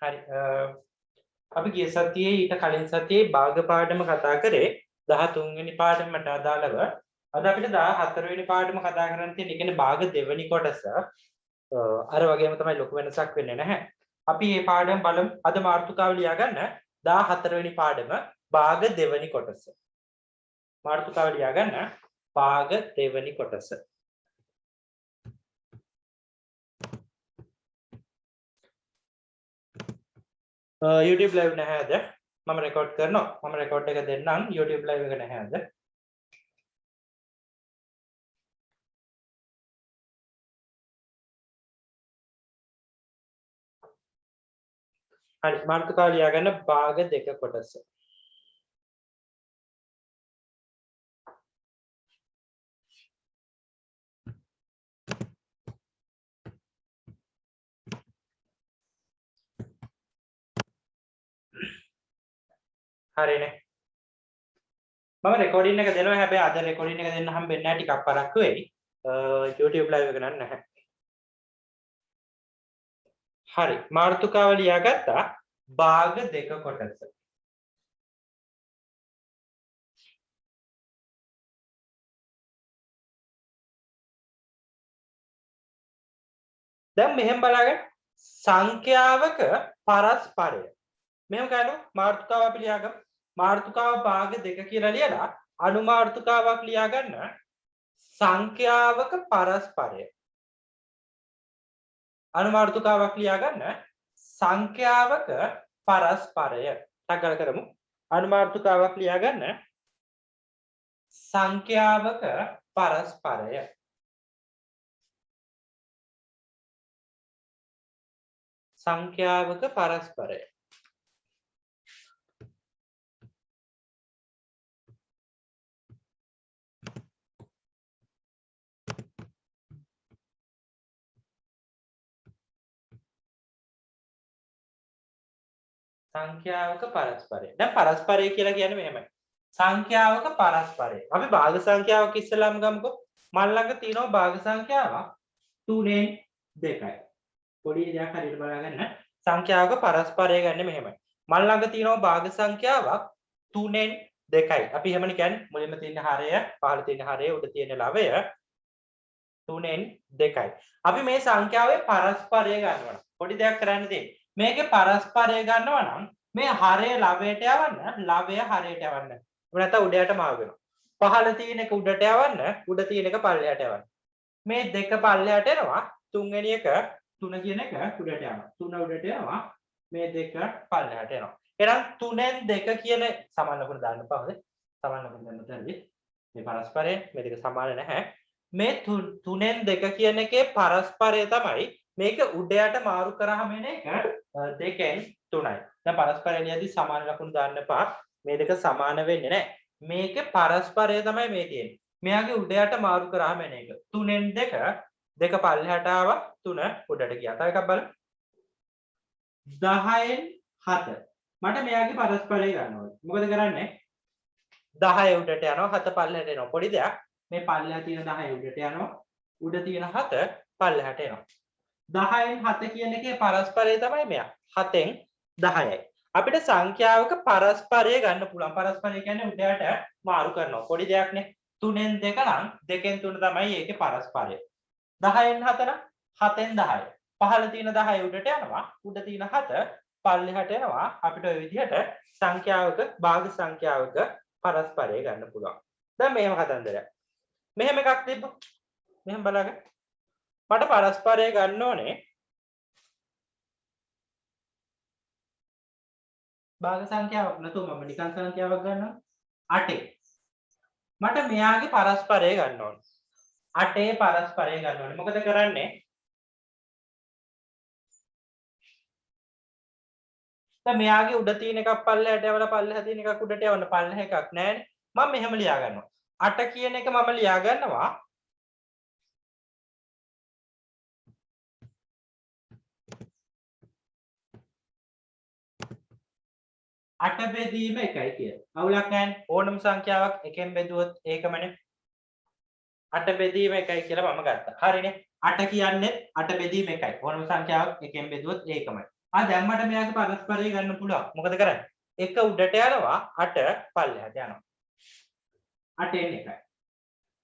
හරි අපි ගිය සතියේ ඊට කලින් සතියේ භාග පාඩම කතා කරේ 13 වෙනි පාඩමට අදාළව අද අපිට 14 වෙනි පාඩම කතා කරන්න තියෙන. ඒ කියන්නේ භාග දෙවෙනි කොටස. අර වගේම තමයි ලොකු වෙනසක් වෙන්නේ නැහැ. අපි මේ පාඩම බලමු. අද මාතෘකාව ලියා ගන්න 14 වෙනි පාඩම භාග දෙවෙනි කොටස. මාතෘකාව ලියා ගන්න භාග දෙවෙනි කොටස. YouTube live නැහැ අද. මම රෙකෝඩ් කරනවා. මම රෙකෝඩ් එක දෙන්නම්. YouTube live එක නැහැ අද. හරි මාතෘකාව ලියා ගන්න භාග දෙක කොටස. හරිනේ. මම රෙකෝඩින් එක දෙනවා. හැබැයි අද රෙකෝඩින් එක දෙන්න හම්බෙන්නේ නැහැ. ටිකක් පරක්කු වෙයි. YouTube live එක නන් නැහැ. හරි මාතෘකාව ලියාගත්තා භාග දෙක කොටස. දැන් මෙහෙම බලගන්න සංඛ්‍යාවක පරස්පරය. මෙහෙම ගන්න මාතෘකාව අපි ලියාගමු. මාතෘකාව භාග දෙක කියලා ලියලා අනුමාතෘකාවක් ලියා ගන්න සංඛ්‍යාවක පරස්පරය. අනුමාතෘකාවක් ලියා ගන්න සංඛ්‍යාවක පරස්පරය. ටගල කරමු. අනුමාතෘකාවක් ලියා ගන්න සංඛ්‍යාවක පරස්පරය. සංඛ්‍යාවක පරස්පරය. සංඛ්‍යාවක පරස්පරය. දැන් පරස්පරය කියලා කියන්නේ මෙහෙමයි. සංඛ්‍යාවක පරස්පරය. අපි භාග සංඛ්‍යාවක් ඉස්සෙල්ලාම ගමුකෝ. මල් ළඟ තියෙනවා භාග සංඛ්‍යාවක් 3න් 2යි. පොඩි දෙයක් හරියට බලාගන්න. සංඛ්‍යාවක පරස්පරය ගන්න මෙහෙමයි. මල් ළඟ තියෙනවා භාග සංඛ්‍යාවක් 3න් 2යි. අපි එහෙමනේ කියන්නේ මුලින්ම තියෙන හරය, පහළ තියෙන හරය, උඩ තියෙන ලවය 3න් 2යි. අපි මේ සංඛ්‍යාවේ පරස්පරය ගන්නවා. පොඩි දෙයක් කරන්න තියෙන්නේ. මේකේ පරස්පරය ගන්නවා නම් මේ හරය ලවයට යවන්න, ලවය හරයට යවන්න. එහෙම නැත්නම් උඩයට මාරු වෙනවා. පහළ තියෙන එක උඩට යවන්න, උඩ තියෙන එක පල්ලෙහාට යවන්න. මේ දෙක පල්ලෙහාට එනවා, තුන්වෙනි එක 3 කියන එක උඩට යනවා. 3 උඩට යනවා, මේ දෙක පල්ලෙහාට එනවා. එහෙනම් 3න් 2 කියන සමාන ලකුණ දාන්න පාවද? සමාන ලකුණ දෙන්න තැනදී මේ පරස්පරය මේ දෙක සමාන නැහැ. මේ 3න් 2 කියන එකේ පරස්පරය තමයි මේක උඩයට මාරු කරාම එන එක 2න් 3යි. දැන් පරස්පරය ලියද්දි සමාන ලකුණු දාන්න එපා. මේ දෙක සමාන වෙන්නේ නැහැ. මේකේ පරස්පරය තමයි මේ තියෙන්නේ. මෙයාගේ උඩයට මාරු කරාම එන එක. 3න් 2 දෙක පල්ලෙහාට ආවා 3 උඩට ගියා. තව එකක් බලන්න. 10න් 7. මට මෙයාගේ පරස්පරය ගන්න ඕනේ. මොකද කරන්නේ? 10 උඩට යනවා 7 පල්ලෙහාට එනවා. පොඩි දෙයක්. මේ පල්ලෙහා තියෙන 10 උඩට යනවා. උඩ තියෙන 7 පල්ලෙහාට එනවා. 10න් 7 කියන එකේ පරස්පරය තමයි මෙයා. 7න් 10යි. අපිට සංඛ්‍යාවක පරස්පරය ගන්න පුළුවන්. පරස්පරය කියන්නේ උඩයට මාරු කරනවා. පොඩි දෙයක්නේ. 3න් 2 නම් 2න් 3 තමයි ඒකේ පරස්පරය. 10න් 7 නම් 7න් 10යි. පහළ තියෙන 10 උඩට යනවා. උඩ තියෙන 7 පල්ලෙහාට එනවා. අපිට ওই විදිහට සංඛ්‍යාවක භාග සංඛ්‍යාවක පරස්පරය ගන්න පුළුවන්. දැන් මෙහෙම කතන්දරයක්. මෙහෙම එකක් තිබ්බ. මෙහෙම බලන්න. මට පරස්පරය ගන්න ඕනේ භාග සංඛ්‍යාවක් නැතුව මම නිකන් සංඛ්‍යාවක් ගන්නවා 8. මට මෙයාගේ පරස්පරය ගන්න ඕනේ. 8 පරස්පරය ගන්න ඕනේ. මොකද කරන්නේ? දැන් මෙයාගේ උඩ තියෙන එකක් පල්ලෙහාට යවලා පල්ලෙහා තියෙන එකක් උඩට යවන්න පල්ලෙහා එකක් නැහැනේ. මම මෙහෙම ලියා ගන්නවා. 8 කියන එක මම ලියා ගන්නවා 8 බෙදීම 1යි කියලා. අවුලක් නැහැ. ඕනම සංඛ්‍යාවක් එකෙන් බෙදුවොත් ඒකමනේ. 8 බෙදීම 1යි කියලා මම ගත්තා. හරිනේ. 8 කියන්නේ 8 බෙදීම 1යි. ඕනම සංඛ්‍යාවක් එකෙන් බෙදුවොත් ඒකමයි. දැන් මට මෙයාගේ පරස්පරය ගන්න පුළුවන්. මොකද කරන්නේ? 1 උඩට යනවා 8 පල්ලෙහාට යනවා. 8 1යි.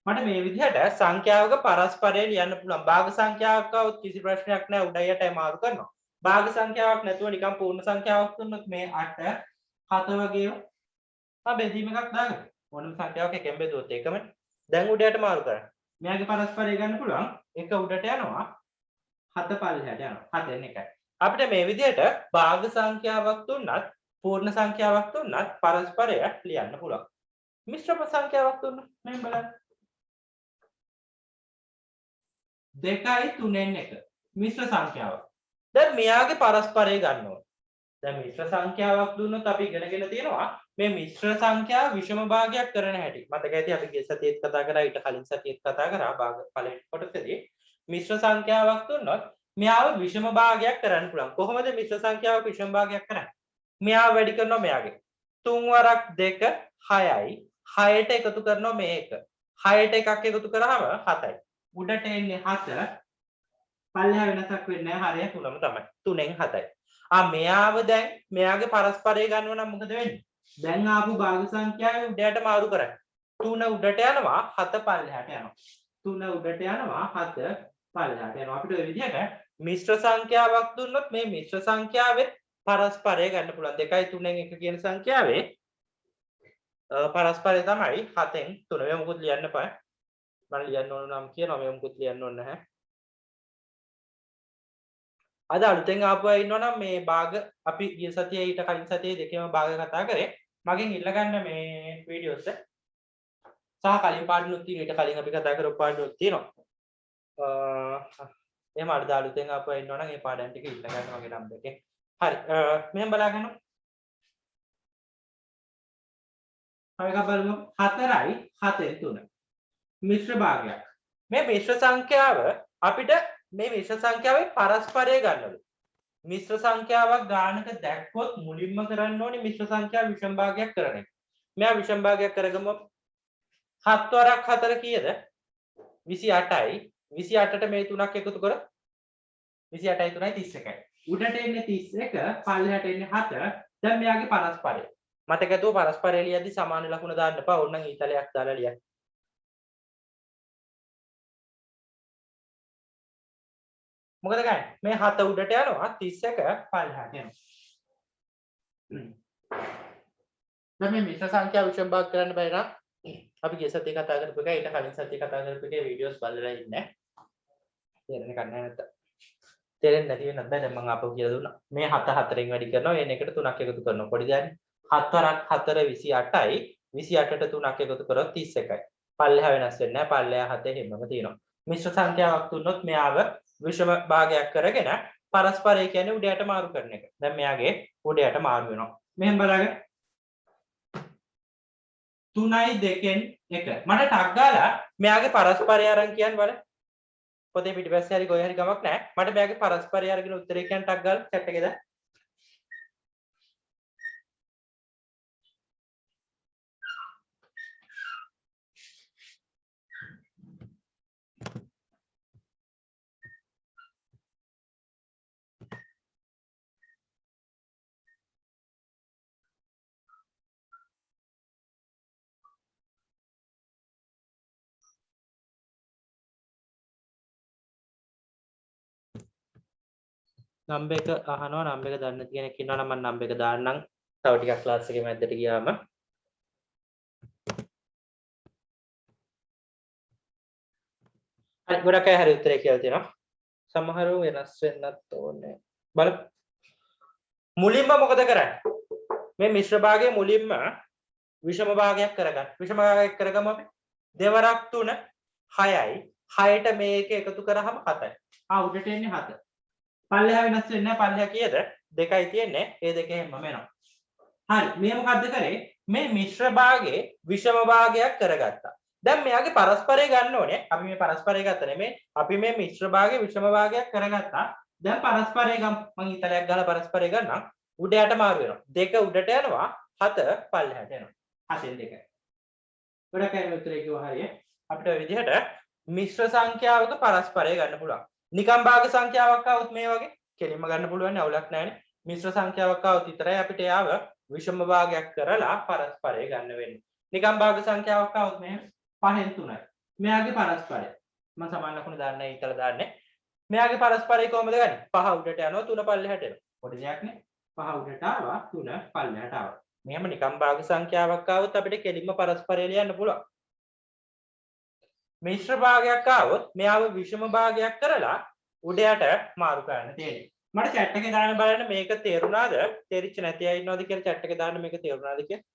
මට මේ විදිහට සංඛ්‍යාවක පරස්පරය ලියන්න පුළුවන්. භාග සංඛ්‍යාවක් આવොත් කිසි ප්‍රශ්නයක් නැහැ උඩයි යටයි මාරු කරනවා. භාග සංඛ්‍යාවක් නැතුව නිකන් පූර්ණ සංඛ්‍යාවක් දුන්නොත් මේ 8 7 වගේ බෙදීම එකක් දාගන්න. ඕනම සංඛ්‍යාවක එකෙන් බෙදුවොත් ඒකමනේ. දැන් උඩ යට මාරු කරන්න. මෙයාගේ පරස්පරය ගන්න පුළුවන්. 1 උඩට යනවා 7 පල්ලෙහාට යනවා. 7 1යි. අපිට මේ විදිහට භාග සංඛ්‍යාවක් දුන්නත් පූර්ණ සංඛ්‍යාවක් දුන්නත් පරස්පරය ලියන්න පුළුවන්. මිශ්‍ර සංඛ්‍යාවක් දුන්නොත් මෙහෙම බලන්න. 2යි 3න් 1 මිශ්‍ර සංඛ්‍යාවක්. දැන් මෙයාගේ පරස්පරය ගන්න ඕනේ. දැන් මිශ්‍ර සංඛ්‍යාවක් දුන්නොත් අපි ඉගෙනගෙන තියෙනවා මේ මිශ්‍ර සංඛ්‍යා විෂම භාගයක් කරන හැටි. මතක ඇති අපි ගිය සතියේත් කතා කරා ඊට කලින් සතියේත් කතා කරා භාග පළවෙනි කොටසේදී මිශ්‍ර සංඛ්‍යාවක් දුන්නොත් මෙයාව විෂම භාගයක් කරන්න පුළුවන්. කොහොමද මිශ්‍ර සංඛ්‍යාවක විෂම භාගයක් කරන්නේ? මෙයාව වැඩි කරනවා මෙයාගේ. 3 වරක් 2 6යි. 6ට එකතු කරනවා මේ එක. 6ට එකක් එකතු කරාම 7යි. උඩට එන්නේ 7 පල්ලෙහා වෙනසක් වෙන්නේ නැහැ හරිය 3ම තමයි 3න් 7යි මෙයාව දැන් මෙයාගේ පරස්පරය ගන්නව නම් මොකද වෙන්නේ දැන් ආපු භාග සංඛ්‍යාවේ උඩයට මාරු කරන්න 3 උඩට යනවා 7 පල්ලෙහාට යනවා 3 උඩට යනවා 7 පල්ලෙහාට යනවා අපිට ඔය විදිහට මිශ්‍ර සංඛ්‍යාවක් දුන්නොත් මේ මිශ්‍ර සංඛ්‍යාවේ පරස්පරය ගන්න පුළුවන් 2යි 3න් 1 කියන සංඛ්‍යාවේ පරස්පරය තමයි 7න් 3 මේ මොකද ලියන්න බෑ මම ලියන්න ඕන නම් කියනවා මේ මොකද ලියන්න ඕන නැහැ අද අලුතෙන් ආපු අය ඉන්නවනම් මේ භාග අපි ගිය සතියේ ඊට කලින් සතියේ දෙකේම භාග කතා කරේ මගෙන් ඉල්ල ගන්න මේ වීඩියෝස් සහ කලින් පාඩනුත් තියෙන ඊට කලින් අපි කතා කරපු පාඩනුත් තියෙනවා එහෙම අද අලුතෙන් ආපු අය ඉන්නවනම් මේ පාඩම් ටික ඉල්ල ගන්න මගේ නම්බර් එකේ හරි මෙහෙම බලාගන්න අපි එකක් බලමු 4යි 7න් 3 මිශ්‍ර භාගයක් මේ මිශ්‍ර සංඛ්‍යාව අපිට මේ මිශ්‍ර සංඛ්‍යාවේ පරස්පරය ගන්නලු. මිශ්‍ර සංඛ්‍යාවක් ගානක දැක්කොත් මුලින්ම කරන්න ඕනේ මිශ්‍ර සංඛ්‍යාව විෂම භාගයක් කරන එක. මෙයා විෂම භාගයක් කරගමු. 7 වරක් 4 කීයද? 28යි. 28ට මේ තුනක් එකතු කර 28යි 3යි 31යි. උඩට එන්නේ 31, පල්ලෙහාට එන්නේ 7. දැන් මෙයාගේ පරස්පරය. මතකද පරස්පරය ලියද්දි සමාන ලකුණ දාන්න එපා. ඕනනම් ඊතලයක් දාලා ලියන්න. මොකද ගන්නේ මේ 7 උඩට යනවා 31 පල්ලෙහාට යනවා දැන් මේ මිශ්‍ර සංඛ්‍යා විෂම භාග කරන්න බැරි නම් අපි ගිය සතියේ කතා කරපු එක ඊට කලින් සතියේ කතා කරපු එකේ වීඩියෝස් බලලා ඉන්න තේරෙන්නේ නැහැ නැත්නම් තේරෙන්නේ නැති වෙනත් බෑ දැන් මම ආපහු කියලා දුන්නා මේ 7 4න් වැඩි කරනවා එන එකට 3ක් එකතු කරනවා පොඩි දැන් 7 වරක් 4 28යි 28ට 3ක් එකතු කරොත් 31යි පල්ලෙහා වෙනස් වෙන්නේ නැහැ පල්ලෙහා 7 හැමම තියෙනවා මිශ්‍ර සංඛ්‍යාවක් දුන්නොත් මෙයාව විෂම භාගයක් කරගෙන පරස්පරය කියන්නේ උඩ යට මාරු කරන එක. දැන් මෙයාගේ උඩ යට මාරු වෙනවා. මෙහෙම බලන්න. 3යි 2න් 1. මට ටක් ගාලා මෙයාගේ පරස්පරය අරන් කියන්න බලන්න. පොතේ පිටිපස්සේ හරි කොහේ හරි ගමක් නැහැ. මට මෙයාගේ පරස්පරය අරගෙන උත්තරේ කියන්න ටක් ගාලා chat එකේ දාන්න. නම්බර් එක අහනවා නම්බර් එක දන්න කෙනෙක් ඉන්නවා නම් මම නම්බර් එක දාන්නම් තව ටිකක් ක්ලාස් එකේ මැද්දට ගියාම හරි ගොඩක් අය හරි උත්තරේ කියලා තියෙනවා සමහරව වෙනස් වෙන්නත් ඕනේ බලමු මුලින්ම මොකද කරන්නේ මේ මිශ්‍ර භාගයේ මුලින්ම විෂම භාගයක් කරගන්න විෂම භාගයක් කරගමු අපි දෙවරක් 3 6යි 6ට මේක එකතු කරාම 7යි උඩට එන්නේ 7 පල්ලෙහා වෙනස් වෙන්නේ නැහැ පල්ලෙහා කීයද 2යි තියෙන්නේ ඒ දෙක හැමම වෙනවා හරි මේ මොකද්ද කරේ මේ මිශ්‍ර භාගයේ විෂම භාගයක් කරගත්තා දැන් මෙයාගේ පරස්පරය ගන්න ඕනේ අපි මේ පරස්පරය ගත්ත නෙමෙයි අපි මේ මිශ්‍ර භාගයේ විෂම භාගයක් කරගත්තා දැන් පරස්පරය ගමු මම ඊතලයක් ගහලා පරස්පරය ගන්නම් උඩ යට මාරු වෙනවා 2 උඩට යනවා 7 පල්ලෙහාට යනවා 7න් 2යි ගොඩක් අය උත්තරේ කිව්වා හරිය අපිට ඔය විදිහට මිශ්‍ර සංඛ්‍යාවක පරස්පරය ගන්න පුළුවන් නිකම් භාග සංඛ්‍යාවක් આવුත් මේ වගේ කෙලින්ම ගන්න පුළුවන් නේ අවුලක් නැහැ නේ. මිශ්‍ර සංඛ්‍යාවක් ආවොත් විතරයි අපිට යාව විෂම භාගයක් කරලා පරස්පරය ගන්න වෙන්නේ. නිකම් භාග සංඛ්‍යාවක් ආවොත් මෙහෙම 5න් 3යි. මෙයාගේ පරස්පරය. මම සමාන ලකුණු දාන්නේ ඊතල දාන්නේ. මෙයාගේ පරස්පරය කොහමද ගන්නේ? 5 උඩට යනවා 3 පල්ලෙහාට එනවා. පොඩි දෙයක් නේ. 5 උඩට ආවා 3 පල්ලෙහාට ආවා. මෙහෙම නිකම් භාග සංඛ්‍යාවක් ආවොත් අපිට කෙලින්ම පරස්පරය ලියන්න පුළුවන්. මිශ්‍ර භාගයක් ආවොත් මෙයාව විෂම භාගයක් කරලා උඩයට මාරු කරන්න තියෙන්නේ. මට chat එකේ දාන්න බලන්න මේක තේරුණාද? තේරිච්ච නැති අය ඉන්නවද කියලා chat එකේ දාන්න මේක තේරුණාද කියලා.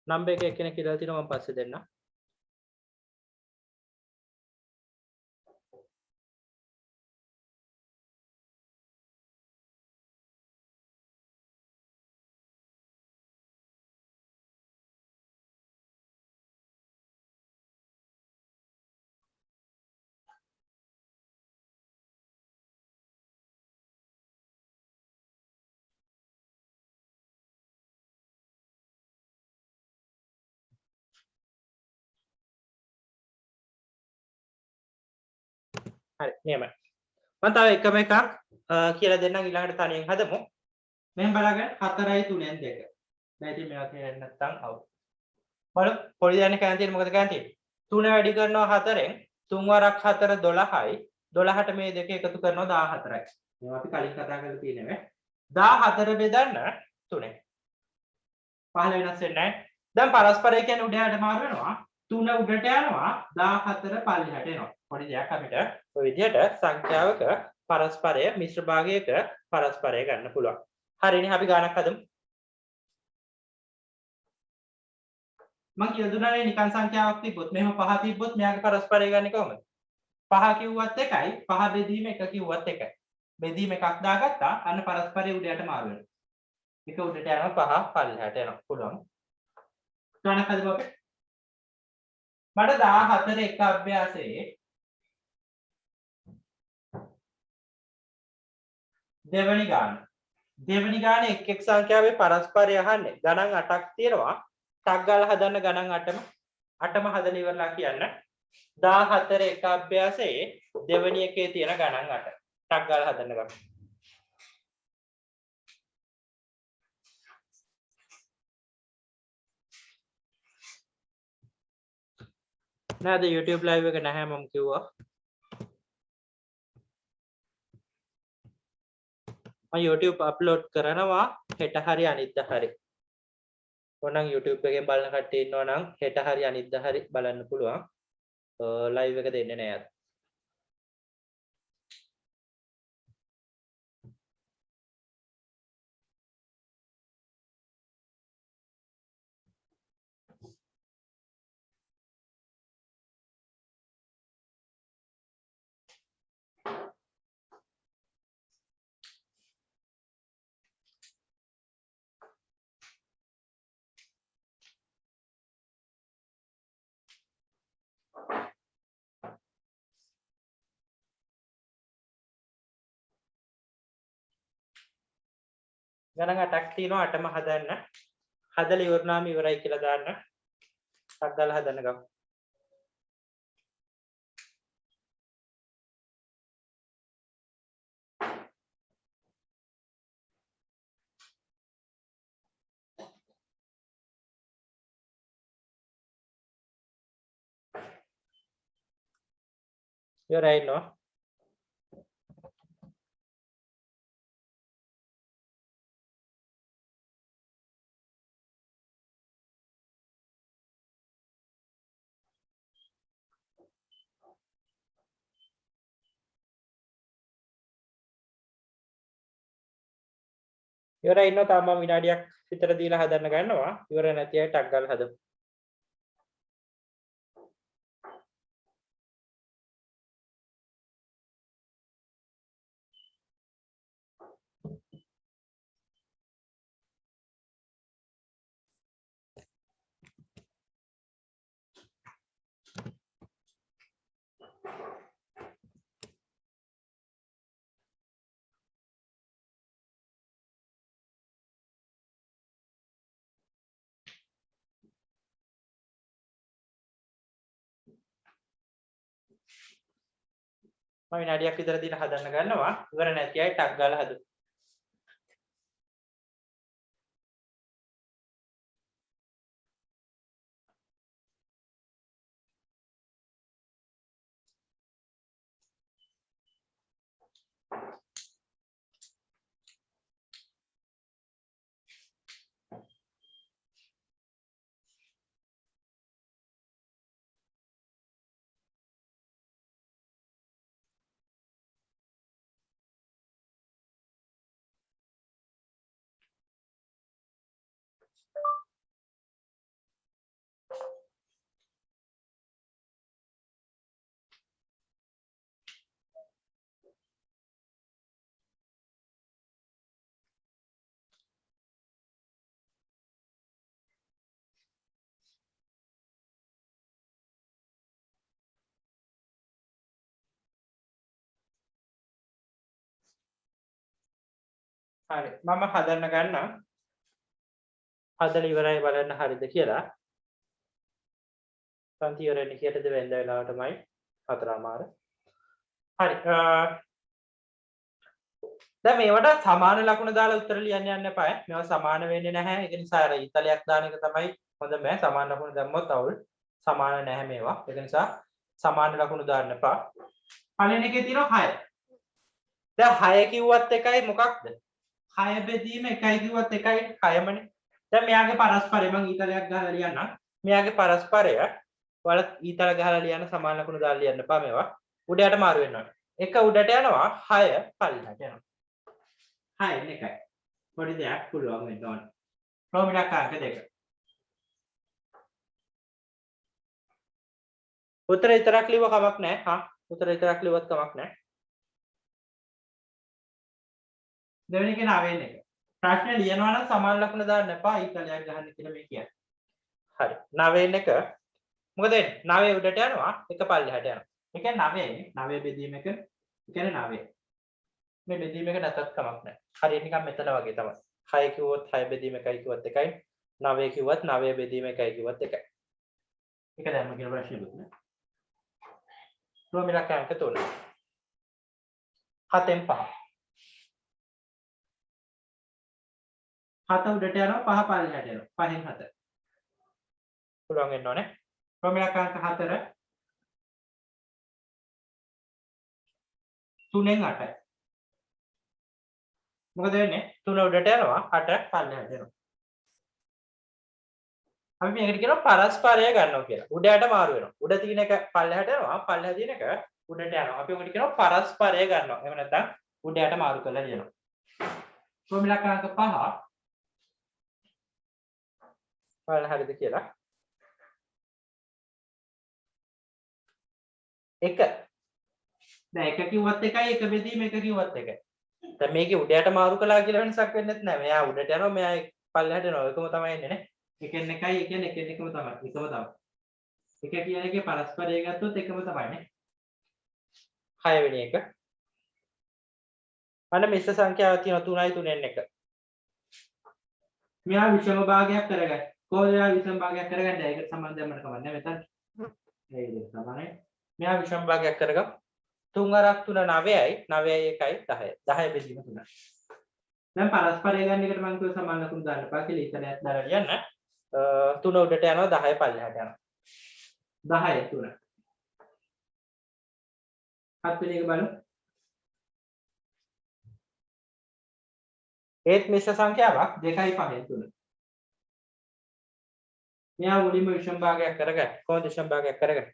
නම්බර් එක එක්කෙනෙක් කියලා තිනවා මම පස්සේ දෙන්නම්. හරි නියමයි. මම තව එකම එකක් කියලා දෙන්නම් ඊළඟට තනියෙන් හදමු. මෙහෙම බලගන්න 4යි 3න් 2. දැන් ඉතින් මේවා තේරෙන්නේ නැත්නම් අවු. බලමු පොඩි දැනට කරන් තියෙන්නේ මොකද කරන් තියෙන්නේ? 3 වැඩි කරනවා 4න් 3 වරක් 4 12යි 12ට මේ දෙක එකතු කරනවා 14යි. මේවා අපි කලින් කතා කරලා තියෙනවා. 14 බෙදන්න 3ෙන්. 15 වෙනස් වෙන්නේ නැහැ. දැන් පරස්පරය කියන්නේ උඩයට මාරු වෙනවා. 3 උඩට යනවා 14 පල්ලෙහාට එනවා. පොඩි දෙයක් අපිට ඔය විදිහට සංඛ්‍යාවක පරස්පරය මිශ්‍ර භාගයක පරස්පරය ගන්න පුළුවන්. හරිනේ අපි ගානක් හදමු. මම කියලා දුන්නානේ නිකන් සංඛ්‍යාවක් තිබ්බොත් මෙහෙම 5 තිබ්බොත් මෙයාගේ පරස්පරය ගන්නේ කොහමද? 5 කිව්වත් එකයි 5 බෙදීම 1 කිව්වත් එකයි. බෙදීම එකක් දාගත්තා අන්න පරස්පරය උඩයට මාරු වෙනවා. එක උඩට යනවා 5 පල්ලෙහාට යනවා. පුළුවන්. ගානක් හදමු අපි. මට 14 එක අභ්‍යාසයේ දෙවනි ගාන එක් එක් සංඛ්‍යාවේ පරස්පරය අහන්නේ ගණන් 8ක් තියෙනවා. ටක් ගාලා හදන්න ගණන් 8ම හදලා ඉවරලා කියන්න. 14 එක අභ්‍යාසයේ දෙවනි එකේ තියෙන ගණන් 8. ටක් ගාලා හදන්න ගමු. නේද YouTube live එක නැහැ මම කිව්වා. මම YouTube අප්ලෝඩ් කරනවා හෙට හරි අනිද්දා හරි. ඕනනම් YouTube එකෙන් බලන කට්ටිය ඉන්නවා නම් හෙට හරි අනිද්දා හරි බලන්න පුළුවන්. ලයිව් එක දෙන්නේ නැහැ අද. ගණන් 8ක් තියෙනවා 8ම හදන්න. හදලා ඉවරනාම ඉවරයි කියලා දාන්න. ටක් ගාලා හදන්න ගමු. ඉවරයි නෝ. ඉවරයි ඉන්නවා තාම මම විනාඩියක් විතර දීලා හදන්න ගන්නවා. ඉවර නැති අය ටක් ගාලා හදමු. මම විනාඩියක් විතර දින හදන්න ගන්නවා. ඉවර නැති අය ටක් ගාලා හදමු. හරි. මම හදන්න ගන්නම්. හදලා ඉවරයි බලන්න හරිද කියලා. පන්ති ඉවරෙන්නේ කීයටද වෙන්ද වෙලාවටමයි 4:00. හරි. දැන් මේවට සමාන ලකුණ දාලා උත්තර ලියන්න යන්න එපා. මේවා සමාන වෙන්නේ නැහැ. ඒක නිසා අර ඉතලයක් දාන එක තමයි හොඳම. සමාන ලකුණ දැම්මොත් අවුල්. සමාන නැහැ මේවා. ඒක නිසා සමාන ලකුණු දාන්න එපා. පළවෙනි එකේ තියෙනවා 6. දැන් 6 කිව්වත් එකයි මොකක්ද? 6 බෙදීම 1යි කිව්වත් එකයි 6මනේ. දැන් මෙයාගේ පරස්පරය මම ඊතලයක් ගහලා ලියන්නම්. මෙයාගේ පරස්පරය ඔයාලා ඊතල ගහලා ලියන්න සමාන ලකුණු දාලා ලියන්න එපා මේවා. උඩයට මාරු වෙන්න ඕනේ. එක උඩට යනවා 6 පල්ලෙහාට යනවා. 6 එකයි. පොඩි දෙයක් පුළුවන් වෙන්න ඕනේ. ප්‍රෝමිලක් අංක 2. උත්තර විතරක් ලියව කමක් නැහැ. හා උත්තර විතරක් ලියවත් කමක් නැහැ. දෙවෙනි එක 9 එක. ප්‍රශ්නේ ලියනවා නම් සමාන ලකුණ දාන්න එපා. ඊතලයක් ගහන්න කියලා මේ කියන්නේ. හරි. 9 එක මොකද වෙන්නේ? 9 උඩට යනවා එක පල්ලෙහාට යනවා. ඒ කියන්නේ 9යි. 9 බෙදීම එක කියන්නේ 9. මේ බෙදීම එක නැතත් කමක් නැහැ. හරියට නිකන් මෙතන වගේ තමයි. 6 කිව්වොත් 6 බෙදීම 1යි කිව්වත් 1යි. 9 කිව්වත් 9 බෙදීම 1යි කිව්වත් 1යි. ඒක දැම්ම කියන ප්‍රශ්නේ දුන්නේ. ප්‍රෝමිලක් අංක 3. 7න් 5. 7 උඩට යනවා 5 පල්ලෙහාට යනවා. 5න් 7. පුළුවන් වෙන්න ඕනේ. ප්‍රෝමිලක් අංක 4. 3න් 8යි. මොකද වෙන්නේ? 3 උඩට යනවා 8 පල්ලෙහාට යනවා. අපි මේකට කියනවා පරස්පරය ගන්නවා කියලා. උඩයට මාරු වෙනවා. උඩ තියෙන එක පල්ලෙහාට යනවා, පල්ලෙහා තියෙන එක උඩට යනවා. අපි මේකට කියනවා පරස්පරය ගන්නවා. එහෙම නැත්නම් උඩයට මාරු කරලා ලියනවා. ප්‍රෝමිලක් අංක 5. බලන්න හරිද කියලා. 1. දැන් 1 කිව්වත් එකයි, 1 බෙදීම 1 කිව්වත් එකයි. දැන් මේකේ උඩයට මාරු කළා කියලා වෙනසක් වෙන්නේ නැහැ. මෙයා උඩට යනවා, මෙයා පල්ලෙහාට යනවා. ඒකම තමයි එන්නේ නේ. එකෙන් එකයි, එකෙන් එකම තමයි. එකම තමයි. එක කියන එකේ පරස්පරය ගත්තොත් එකම තමයි නේ. 6 වෙනි එක. අන්න මිශ්‍ර සංඛ්‍යාවක් තියෙනවා 3යි 3න් 1. මෙයා විෂම භාගයක් කරගන්න. කොහොමද මෙයා විෂම භාගයක් කරගන්නේ? ඒකට සම්බන්ධයක් මට කවන්නේ මෙතන. ඒක සමානයි. මෙයා විෂම භාගයක් කරගමු. 3 අරක් 3 9යි 9යි 1යි 10යි 10 බෙදීම 3යි. දැන් පරස්පරය ගන්න එකට මම කිව්ව සමාන ලකුණු දාන්න එපා කියලා ඉතලයක් දාලා ලියන්න. 3 උඩට යනවා 10 පල්ලෙහාට යනවා. 10 3. 7 වෙනි එක බලමු. ඒත් මිශ්‍ර සංඛ්‍යාවක් 2යි 5යි 3. මෙයා මුලින්ම විෂම භාගයක් කරගන්න. කොහොමද විෂම භාගයක් කරගන්නේ?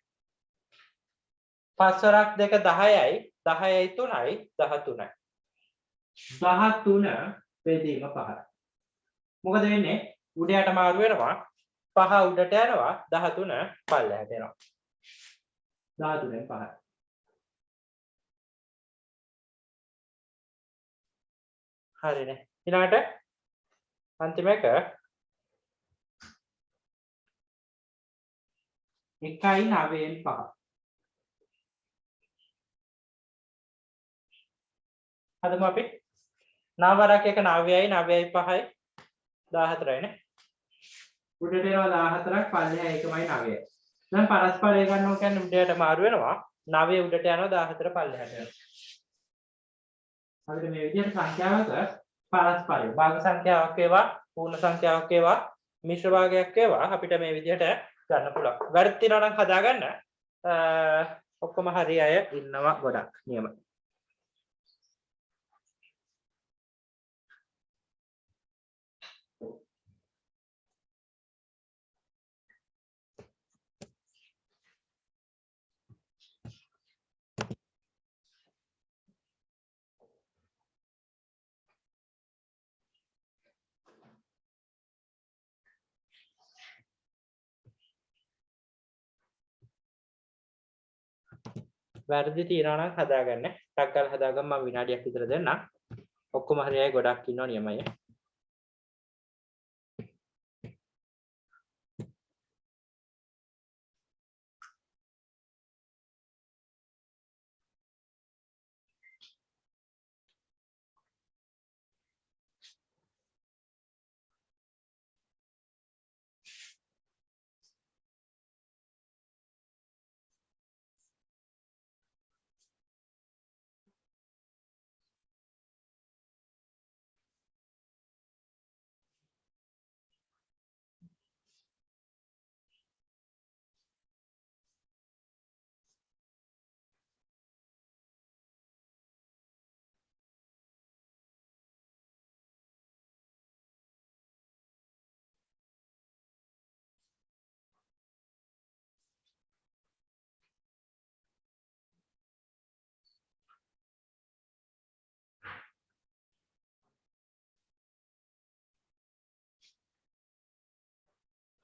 5 වරක් 2 10යි 10යි 3යි 13යි. 13 බෙදීම 5යි. මොකද වෙන්නේ? උඩයට මාරු වෙනවා 5 උඩට යනවා 13 පල්ලෙහාට යනවා. 13න් 5යි. හරිනේ. ඊළඟට අන්තිම එක 1යි 9න් 5. හදමු අපි 9 වරක් 1 9යි 9යි 5යි 14යි නේ. උඩට එනවා 14ක් පල්ලෙහා 1යි 9යි. දැන් පරස්පරය ගන්නවා කියන්නේ උඩයට මාරු වෙනවා 9 උඩට යනවා 14 පල්ලෙහාට යනවා. අපිට මේ විදිහට සංඛ්‍යාවක පරස්පරය භාග සංඛ්‍යාවක් වේවා පූර්ණ සංඛ්‍යාවක් වේවා මිශ්‍ර භාගයක් වේවා අපිට මේ විදිහට ගන්න පුළුවන්. වැරදි තියනවා නම් හදාගන්න. ඔක්කොම හරි අය ඉන්නවා ගොඩක් නියම. වැරදි තියනවා නම් හදාගන්න. ටක් ගාලා හදාගන්න මම විනාඩියක් විතර දෙන්නම්. ඔක්කොම හරි අය ගොඩක් ඉන්නවා නියමයි.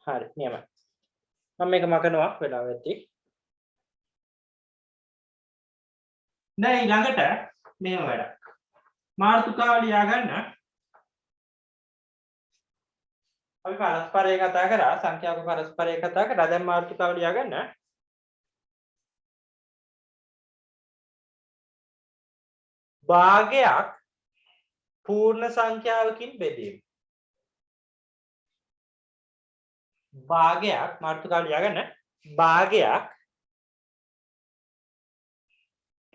හරි නියමයි. මම මේක මකනවා වෙලාව ඇති. දැන් ඊළඟට මෙහෙම වැඩක්. මාතෘකාව ලියා ගන්න. අපි පරස්පරය කතා කරා සංඛ්‍යාවක පරස්පරය කතා කරා. දැන් මාතෘකාව ලියා ගන්න. භාගයක් පූර්ණ සංඛ්‍යාවකින් බෙදීම. භාගයක් මාතෘකාව ලියා ගන්න. භාගයක්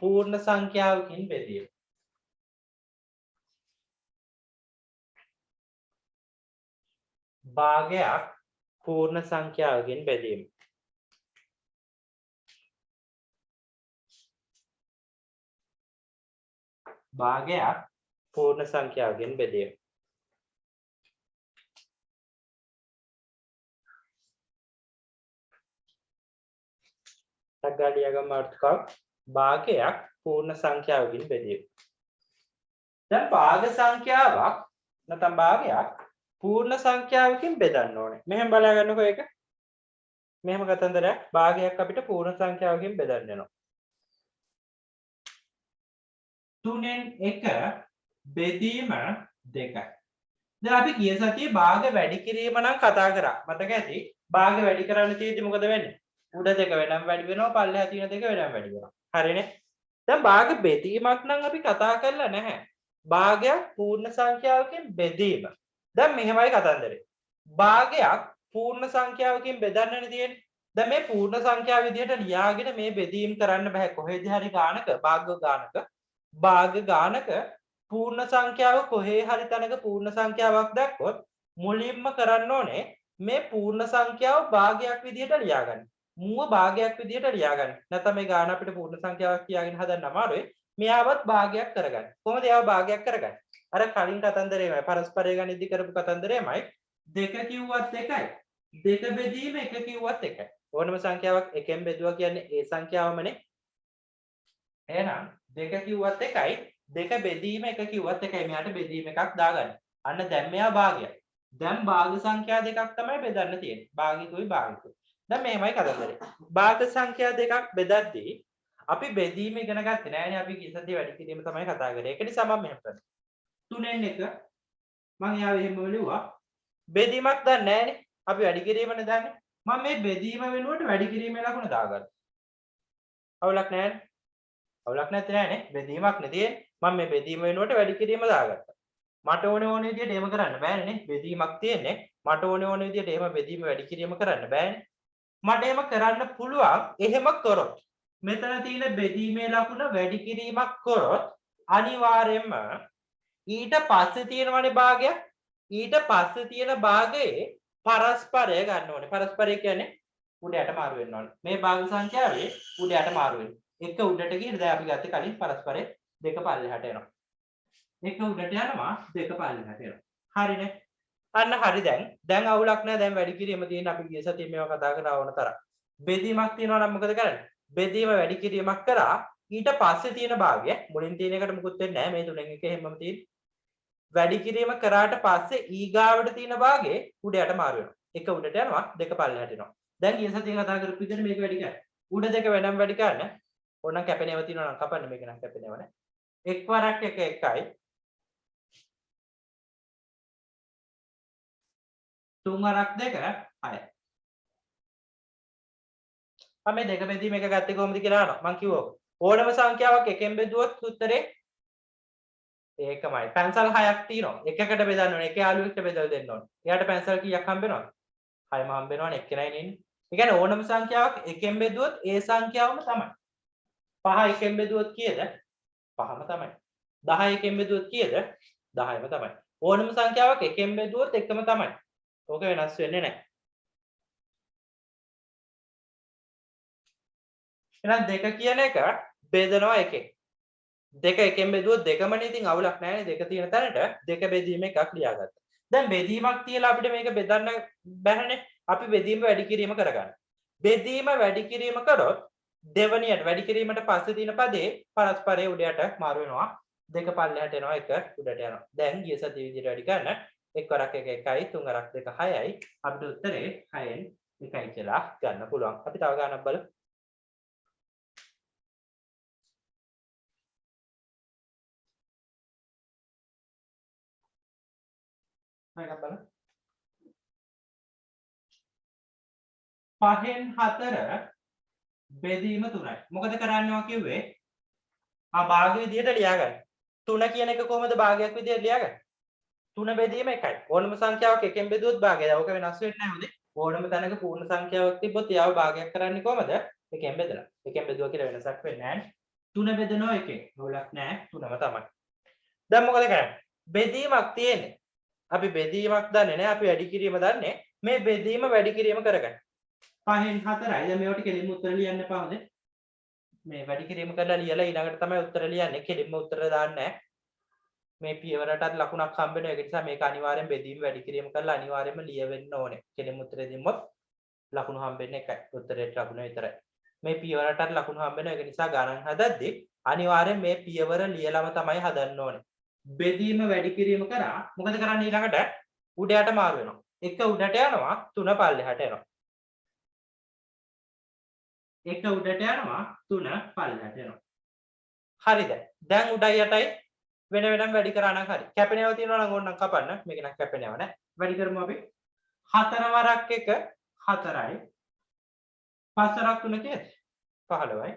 පූර්ණ සංඛ්‍යාවකින් බෙදීම. භාගයක් පූර්ණ සංඛ්‍යාවකින් බෙදීම. භාගයක් පූර්ණ සංඛ්‍යාවකින් බෙදීම. තග්ගාඩියගම මාතෘකාව භාගයක් පූර්ණ සංඛ්‍යාවකින් බෙදීම. දැන් භාග සංඛ්‍යාවක් නැත්නම් භාගයක් පූර්ණ සංඛ්‍යාවකින් බෙදන්න ඕනේ. මෙහෙම බලා ගන්නකො ඒක. මෙහෙම කතන්දරයක් භාගයක් අපිට පූර්ණ සංඛ්‍යාවකින් බෙදන්න වෙනවා. 3න් 1 බෙදීම 2. දැන් අපි ගිය සතියේ භාග වැඩි කිරීම නම් කතා කරා. මතක ඇති. භාග වැඩි කරන්න තියෙද්දි මොකද වෙන්නේ? උඩ දෙක වෙනම වැඩි වෙනවා පල්ලෙහා තියෙන දෙක වෙනම වැඩි වෙනවා. හරිනේ? දැන් භාග බෙදීමක් නම් අපි කතා කරලා නැහැ. භාගයක් පූර්ණ සංඛ්‍යාවකින් බෙදීම. දැන් මෙහෙමයි කතන්දරේ. භාගයක් පූර්ණ සංඛ්‍යාවකින් බෙදන්නනේ තියෙන්නේ. දැන් මේ පූර්ණ සංඛ්‍යාව විදිහට ලියාගෙන මේ බෙදීම් කරන්න බෑ. කොහෙද හරි ගානක භාග ගානක පූර්ණ සංඛ්‍යාව කොහේ හරි තැනක පූර්ණ සංඛ්‍යාවක් දැක්කොත් මුලින්ම කරන්න ඕනේ මේ පූර්ණ සංඛ්‍යාව භාගයක් විදිහට ලියාගන්න. මුව භාගයක් විදිහට ලියාගන්න. නැත්නම් මේ ගාන අපිට පූර්ණ සංඛ්‍යාවක් කියාගෙන හදන්න අමාරුයි. මෙයාවත් භාගයක් කරගන්න. කොහොමද එයාව භාගයක් කරගන්නේ? අර කලින් කතන්දරේමයි පරස්පරය ගණිතී කරපු කතන්දරේමයි 2 කිව්වත් එකයි. 2 බෙදීම 1 කිව්වත් එකයි. ඕනම සංඛ්‍යාවක් එකෙන් බෙදුවා කියන්නේ ඒ සංඛ්‍යාවමනේ. එහෙනම් 2 කිව්වත් එකයි 2 බෙදීම 1 කිව්වත් එකයි. මෙයාට බෙදීම එකක් දාගන්න. අන්න දැන් මෙයා භාගයක්. දැන් භාග සංඛ්‍යා දෙකක් තමයි බෙදන්න තියෙන්නේ. භාගිකුයි භාගිකුයි. දැන් මේමයි කතන්දරේ. භාග සංඛ්‍යා දෙකක් බෙදද්දී අපි බෙදීම ඉගෙන ගත්තේ නෑනේ. අපි ඉස්සෙල්දී වැඩි කිරීම තමයි කතා කරේ. ඒක නිසා මම මෙහෙම කරනවා. 3න් 1 මම යාව එහෙම ලිව්වා. බෙදීමක් දන්නේ නෑනේ. අපි වැඩි කිරීමනේ දන්නේ. මම මේ බෙදීම වෙනුවට වැඩි කිරීමේ ලකුණ දාගන්නවා. අවුලක් නෑනේ. අවුලක් නැත්තේ නෑනේ. බෙදීමක් නේ තියෙන්නේ. මම මේ බෙදීම වෙනුවට වැඩි කිරීම දාගත්තා. මට ඕනේ විදිහට එහෙම කරන්න බෑනේ නේ. බෙදීමක් තියෙන්නේ. මට ඕනේ විදිහට එහෙම බෙදීම වැඩි කිරීම කරන්න බෑනේ. මට එහෙම කරන්න පුළුවන් එහෙම කරොත්. මෙතන තියෙන බෙදීමේ ලකුණ වැඩි කිරීමක් කරොත් අනිවාර්යයෙන්ම ඊට පස්සේ තියෙනවනේ භාගයක්. ඊට පස්සේ තියෙන භාගයේ පරස්පරය ගන්න ඕනේ. පරස්පරය කියන්නේ උඩ යට මාරු වෙන්න ඕනේ. මේ භාග සංඛ්‍යාවේ උඩ යට මාරු වෙන්නේ. එක උඩට ගිහින් දැන් අපි ගත්තේ කලින් පරස්පරය දෙක පල්ලෙහාට එනවා. එක උඩට යනවා දෙක පල්ලෙහාට එනවා. හරිනේ. අන්න හරි දැන් අවුලක් නැහැ. දැන් වැඩි කිරීම තියෙන අපි ගිය සතියේ මේවා කතා කරලා ඕන තරම්. බෙදීමක් තියෙනවා නම් මොකද කරන්නේ? බෙදීම වැඩි කිරීමක් කරා ඊට පස්සේ තියෙන භාගය මුලින් තියෙන එකට මුකුත් වෙන්නේ නැහැ. මේ තුනෙන් එක හැමම තියෙන්නේ. වැඩි කිරීම කරාට පස්සේ ඊගාවට තියෙන භාගයේ උඩ යට මාරු වෙනවා. එක උඩට යනවා දෙක පල්ලෙහාට එනවා. දැන් ගිය සතියේ කතා කරපු විදිහට මේක වැඩි කරන්න. උඩ දෙක වෙනම වැඩි කරන්න. ඕනනම් කැපෙනේව තියෙනවා නම් කපන්න මේක නම් කැපෙනේව නැහැ. එක් වරක් එක එකයි. තුන් වරක් දෙක 6යි. මම මේ දෙක බෙදීම එක ගත්තේ කොහොමද කියලා අහනවා. මම කිව්වා ඕනම සංඛ්‍යාවක් එකෙන් බෙදුවොත් උත්තරේ ඒකමයි. පැන්සල් 6ක් තියෙනවා. එකකට බෙදන්න ඕනේ. එක යාළුවෙක්ට බෙදලා දෙන්න ඕනේ. එයාට පැන්සල් කීයක් හම්බ වෙනවද? 6ම හම්බ වෙනවනේ. එක්කෙනයි ඉන්නේ. ඒ කියන්නේ ඕනම සංඛ්‍යාවක් එකෙන් බෙදුවොත් ඒ සංඛ්‍යාවම තමයි. 5 එකෙන් බෙදුවොත් කීයද? 5ම තමයි. 10 එකෙන් බෙදුවොත් කීයද? 10ම තමයි. ඕනම සංඛ්‍යාවක් එකෙන් බෙදුවොත් එකම තමයි. ඕක වෙනස් වෙන්නේ නැහැ. එහෙනම් දෙක කියන එක බෙදනවා එකෙන්. දෙක එකෙන් බෙදුවොත් දෙකමනේ. ඉතින් අවුලක් නැහැ. දෙක තියෙන තැනට දෙක බෙදීම එකක් ලියාගත්තා. දැන් බෙදීමක් තියලා අපිට මේක බෙදන්න බැහැනේ. අපි බෙදීම වැඩි කිරීම කරගන්න. බෙදීම වැඩි කිරීම කරොත් දෙවනියට වැඩි කිරීමට පස්සේ තියෙන පදේ පරස්පරයේ උඩ යට මාරු වෙනවා. දෙක පල්ලෙහාට එනවා එක උඩට යනවා. දැන් ගිය සතියේ විදිහට වැඩි කරන්න එක් වරක් එක 1යි තුන් වරක් දෙක 6යි. අපිට උත්තරේ 6න් 1යි කියලා ගන්න පුළුවන්. අපි තව ගානක් බලමු. එකක් බලන්න. 5න් 4 බෙදීම 3යි. මොකද කරන්නව කිව්වේ? භාග විදියට ලියාගන්න. 3 කියන එක කොහොමද භාගයක් විදියට ලියාගන්නේ? 3 බෙදීම 1යි. ඕනම සංඛ්‍යාවක් එකෙන් බෙදුවොත් භාගය. ඒක වෙනස් වෙන්නේ නැහැ හොඳේ. ඕනම තැනක පූර්ණ සංඛ්‍යාවක් තිබ්බොත් යාව භාගයක් කරන්නේ කොහමද? එකෙන් බෙදලා. එකෙන් බෙදුවා කියලා වෙනසක් වෙන්නේ නැහැ. 3 බෙදනවා එකෙන්. අවුලක් නැහැ. 3ම තමයි. දැන් මොකද කරන්නේ? බෙදීමක් තියෙන්නේ. අපි බෙදීමක් දන්නේ නැහැ. අපි වැඩි කිරීම දන්නේ. මේ බෙදීම වැඩි කිරීම කරගන්න. 5න් 4යි. දැන් මේවට කෙලින්ම උත්තර ලියන්න එපා හොඳේ. මේ වැඩි කිරීම කරලා ලියලා ඊළඟට තමයි උත්තර ලියන්නේ. කෙලින්ම උත්තර දාන්නේ නැහැ. මේ පියවරටත් ලකුණක් හම්බ වෙනවා. ඒක නිසා මේක අනිවාර්යෙන් බෙදීම වැඩි කිරීම කරලා අනිවාර්යෙන්ම ලියවෙන්න ඕනේ. කෙලින්ම උත්තරේ දෙන්නොත් ලකුණු හම්බෙන්නේ එකයි. උත්තරේට ලකුණ විතරයි. මේ පියවරටත් ලකුණු හම්බ වෙනවා. ඒක නිසා ගණන් හදද්දී අනිවාර්යෙන් මේ පියවර ලියලම තමයි හදන්න ඕනේ. බෙදීම වැඩි කිරීම කරා මොකද කරන්නේ ඊළඟට උඩ යට මාරු වෙනවා. එක උඩට යනවා 3 පල්ලෙහාට එනවා. එක උඩට යනවා 3 පල්ලෙහාට එනවා. හරිද? දැන් උඩයි යටයි වෙන වෙනම වැඩි කරා නම් හරි. කැපෙනව තියෙනවා නම් ඕනනම් කපන්න. මේක නම් කැපෙනව නෑ. වැඩි කරමු අපි. 4 වරක් 1 4යි. 5 වරක් 3 කීයද? 15යි.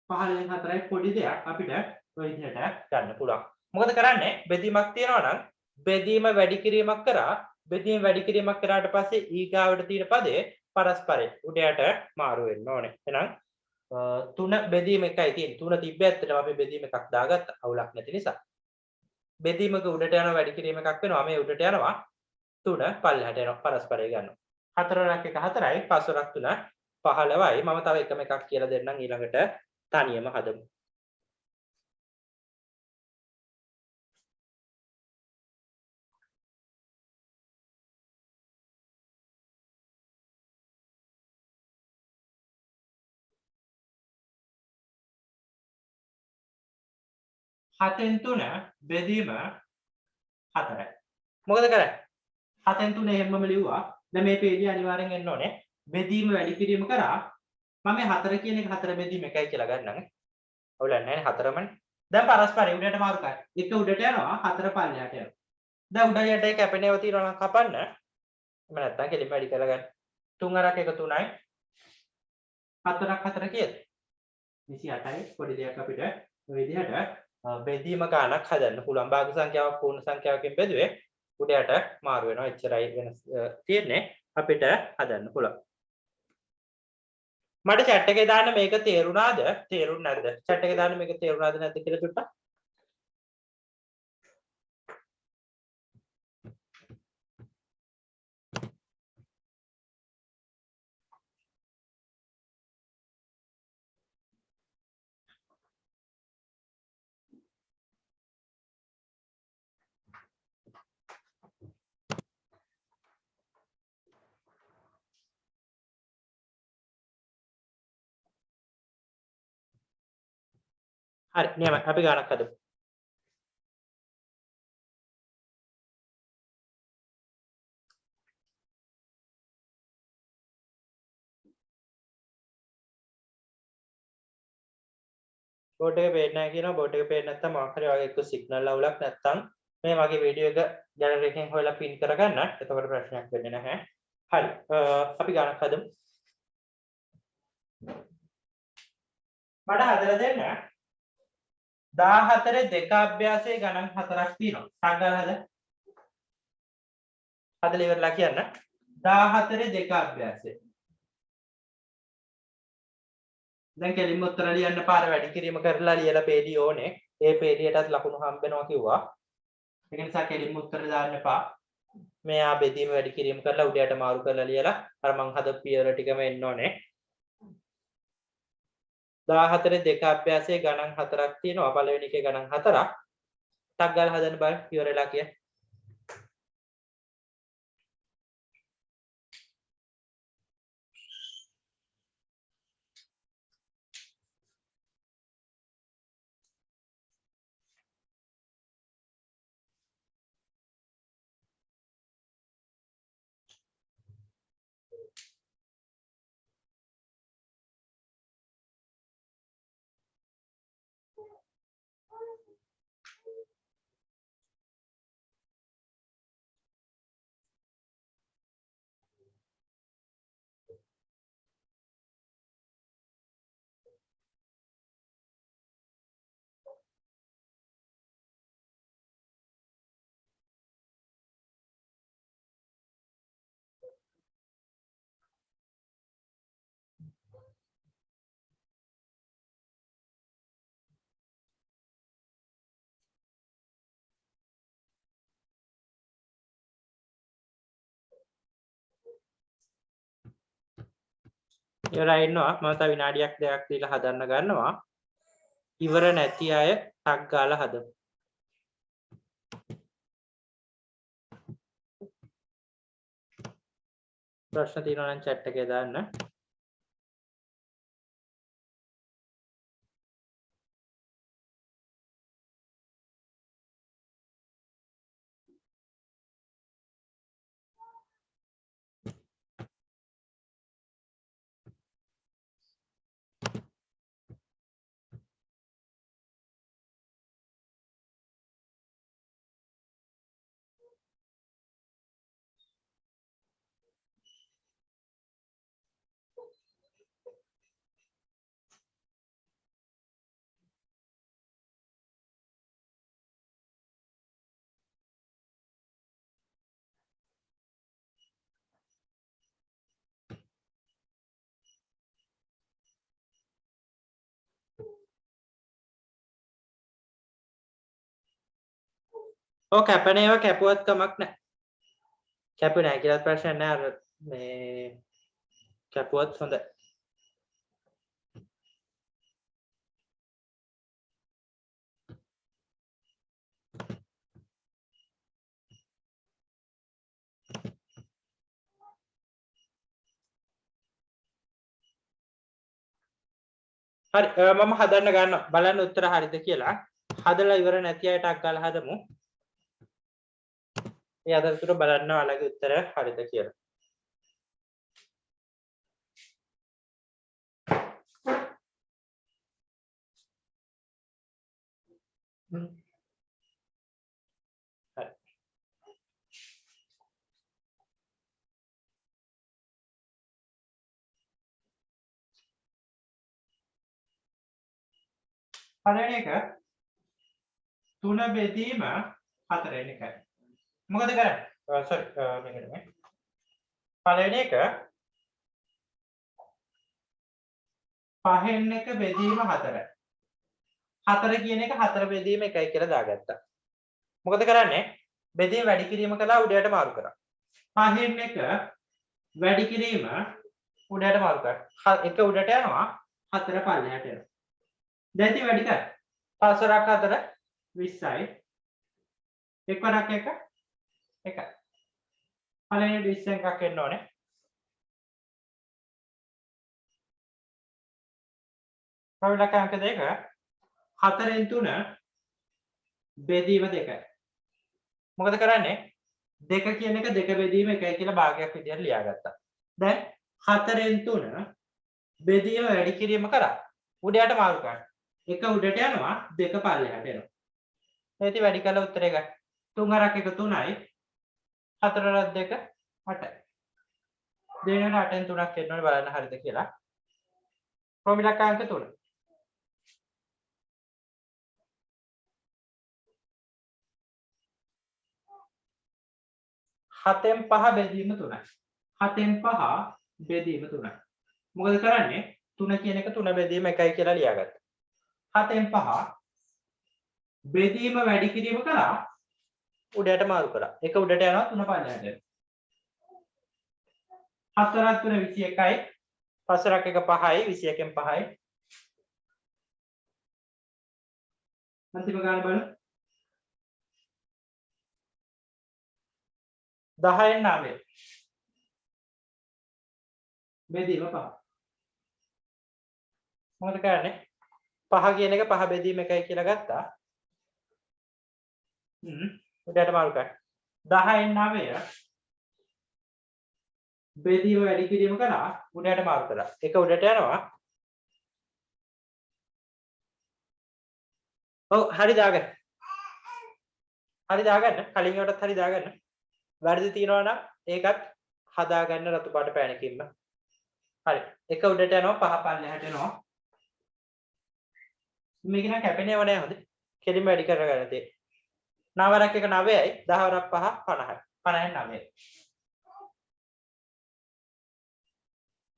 15න් 4යි පොඩි දෙයක් අපිට ඔය විදිහට ගන්න පුළුවන්. මොකද කරන්නේ? බෙදීමක් තියෙනවා නම් බෙදීම වැඩි කිරීමක් කරා බෙදීම වැඩි කිරීමක් කරාට පස්සේ ඊගාවට තියෙන පදේ පරස්පරේ උඩ යට මාරු වෙන්න ඕනේ. එහෙනම් 3 බෙදීම එකයි තියෙන්නේ. 3 තිබ්බ ඇත්තටම අපි බෙදීම එකක් දාගත්තා. අවුලක් නැති නිසා. බෙදීමක උඩට යන වැඩි කිරීම එකක් වෙනවා. මේ උඩට යනවා 3 පල්ලෙහාට යනවා පරස්පරය ගන්නවා. 4 වරක් 1 4යි 5 වරක් 3 15යි. මම තව එකම එකක් කියලා දෙන්නම් ඊළඟට තනියම හදමු. හතෙන් 3 බෙදීම 4යි. මොකද කරන්නේ? 7න් 3 එහෙමම ලිව්වා. දැන් මේ පේජේ අනිවාර්යෙන් එන්න ඕනේ. බෙදීම වැඩි කිරීම කරා මම මේ 4 කියන එක 4 බෙදීම 1යි කියලා ගන්නම්. අවුලක් නැහැ 4මනේ. දැන් පරස්පරය උඩට මාරු කරා. එක උඩට යනවා 4 පල්ලෙහාට යනවා. දැන් උඩ යටේ කැපෙනව තියෙනවා නම් කපන්න. එහෙම නැත්නම් කෙලින්ම වැඩි කරලා ගන්න. 3 වරක් 1 3යි. 4 වරක් 4 කීයද? 28යි. පොඩි දෙයක් අපිට ඔය විදිහට බෙදීම ගානක් හදන්න පුළුවන්. භාග සංඛ්‍යාවක් පූර්ණ සංඛ්‍යාවකින් බෙදුවේ උඩ යට මාරු වෙනවා. එච්චරයි වෙනස් තියෙන්නේ. අපිට හදන්න පුළුවන්. මට chat එකේ දාන්න මේක තේරුණාද? තේරුන්නේ නැද්ද? chat එකේ දාන්න මේක තේරුණාද නැද්ද කියලා චුට්ටක්. හරි නියමයි. අපි ගානක් හදමු. බෝඩ් එක පේන්නේ නැහැ කියනවා. බෝඩ් එක පේන්නේ නැත්නම් මොකක් හරි වගේ එක්ක සිග්නල් අවුලක් නැත්නම් මේ වගේ වීඩියෝ එක ගැලරි එකෙන් හොයලා පින් කරගන්න. එතකොට ප්‍රශ්නයක් වෙන්නේ නැහැ. හරි. අපි ගානක් හදමු. මට හදලා දෙන්න 14 දෙක අභ්‍යාසයේ ගණන් හතරක් තියෙනවා. ටක් ගාලා හද. හදලා ඉවරලා කියන්න. 14 දෙක අභ්‍යාසය. දැන් කෙලින්ම උත්තර ලියන්න පාර වැඩි කිරීම කරලා ලියලා පේඩි ඕනේ. ඒ පේඩියටත් ලකුණු හම්බ වෙනවා කිව්වා. ඒක නිසා කෙලින්ම උත්තර දාන්න එපා. මෙයා බෙදීම වැඩි කිරීම කරලා උඩයට මාරු කරලා ලියලා අර මං හදපු පියවර ටිකම එන්න ඕනේ. 14 දෙක අභ්‍යාසයේ ගණන් හතරක් තියෙනවා. පළවෙනි එකේ ගණන් හතරක්. ටක් ගාලා හදන්න බලන්න ඉවරලා කිය. ඉවරයි ඉන්නවා. මම තව විනාඩියක් දෙකක් දීලා හදන්න ගන්නවා. ඉවර නැති අය ටක් ගාලා හදමු. ප්‍රශ්න තියෙනවා නම් chat එකේ දාන්න. ඔව් කැපෙන ඒවා කැපුවත් කමක් නැහැ. කැපුවේ නැහැ කියලාත් ප්‍රශ්නයක් නැහැ. අර මේ කැපුවත් හොඳයි. හරි මම හදන්න ගන්නවා. බලන්න උත්තර හරිද කියලා. හදලා ඉවර නැති අය ටක් ගාලා හදමු. ඒ අතරතුර බලන්න ඔයාලගේ උත්තර හරිද කියලා. හරි. පළවෙනි එක 3 බෙදීම 4 වෙනි එකයි. මොකද කරන්නේ? සෝරි මේක නෙමෙයි. පළවෙනි එක 5න් 1 බෙදීම 4. 4 කියන එක 4 බෙදීම 1යි කියලා දාගත්තා. මොකද කරන්නේ? බෙදීම වැඩි කිරීම කළා උඩයට මාරු කරා. 5න් 1 වැඩි කිරීම උඩයට මාරු කරා. 1 උඩට යනවා 4 පල්ලෙහාට යනවා. දැන් ඉතින් වැඩි කරා. 5 වරක් 4 20යි. 1 වරක් 1 1යි. පළවෙනි 20න් එකක් එන්න ඕනේ. ප්‍රවිලක අංක 2 4න් 3 බෙදීම 2යි. මොකද කරන්නේ? 2 කියන එක 2 බෙදීම 1යි කියලා භාගයක් විදියට ලියාගත්තා. දැන් 4න් 3 බෙදීම වැඩි කිරීම කරා. උඩයට මාරු කරා. 1 උඩට යනවා 2 පල්ලෙහාට එනවා. ඒටි වැඩි කළා උත්තරේ ගන්න. 3 වරක් 1 3යි. 4 වරක් 2 8යි. දෙවෙනිවට 8න් 3ක් එන්න ඕනේ බලන්න හරිද කියලා. ප්‍රමිලක අංක 3. හතෙන් 5 බෙදීම 3යි. 7න් 5 බෙදීම 3යි. මොකද කරන්නේ? 3 කියන එක 3 බෙදීම 1යි කියලා ලියාගත්තා. 7න් 5 බෙදීම වැඩි කිරීම කළා උඩට මාරු කරා. 1 උඩට යනවා 3 පල්ලෙහාට යනවා. 7 වරක් 3 21යි. 5 වරක් 1 5යි 21න් 5යි. අන්තිම ගාන බලමු. 10න් 9 බෙදීම 5. මොකද කරන්නේ? 5 කියන එක 5 බෙදීම 1යි කියලා ගත්තා. උඩට මාරු කරා. 10න් 9 බෙදීම වැඩි කිරීම කළා උඩට මාරු කරා. 1 උඩට යනවා. ඔව් හරි දාගන්න. හරි දාගන්න. කලින් ඒවටත් හරි දාගන්න. වැරදි තියෙනවා නම් ඒකත් හදාගන්න රතු පාට පෑනකින්ම. හරි. 1 උඩට යනවා 5 පල්ලෙහාට එනවා. මේක නම් කැපෙනේව නෑ හොඳ. කෙලින්ම වැඩි කරගන්න තියෙන්නේ. 9 වරක් 1 9යි 10 වරක් 5 50යි. 50න් 9යි.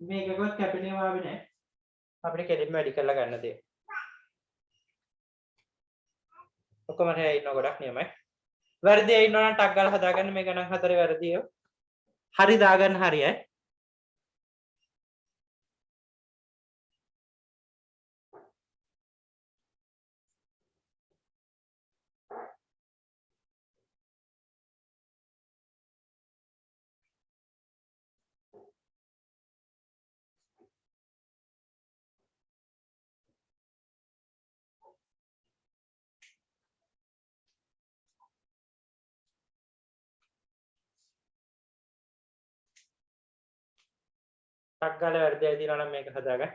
මේකවත් කැපෙනේව ආවේ නෑ. අපිට කෙලින්ම වැඩි කරලා ගන්න තියෙන්නේ. ඔක්කොම හරිය ඉන්න ගොඩක් නියමයි. වැරදි ඉන්නවා නම් ටක් ගාලා හදාගන්න මේ ගණන් හතරේ වැරදි ඒවා. හරි දාගන්න හරියයි. ටක් ගාලා වැරදි තියෙනවා නම් මේක හදාගන්න.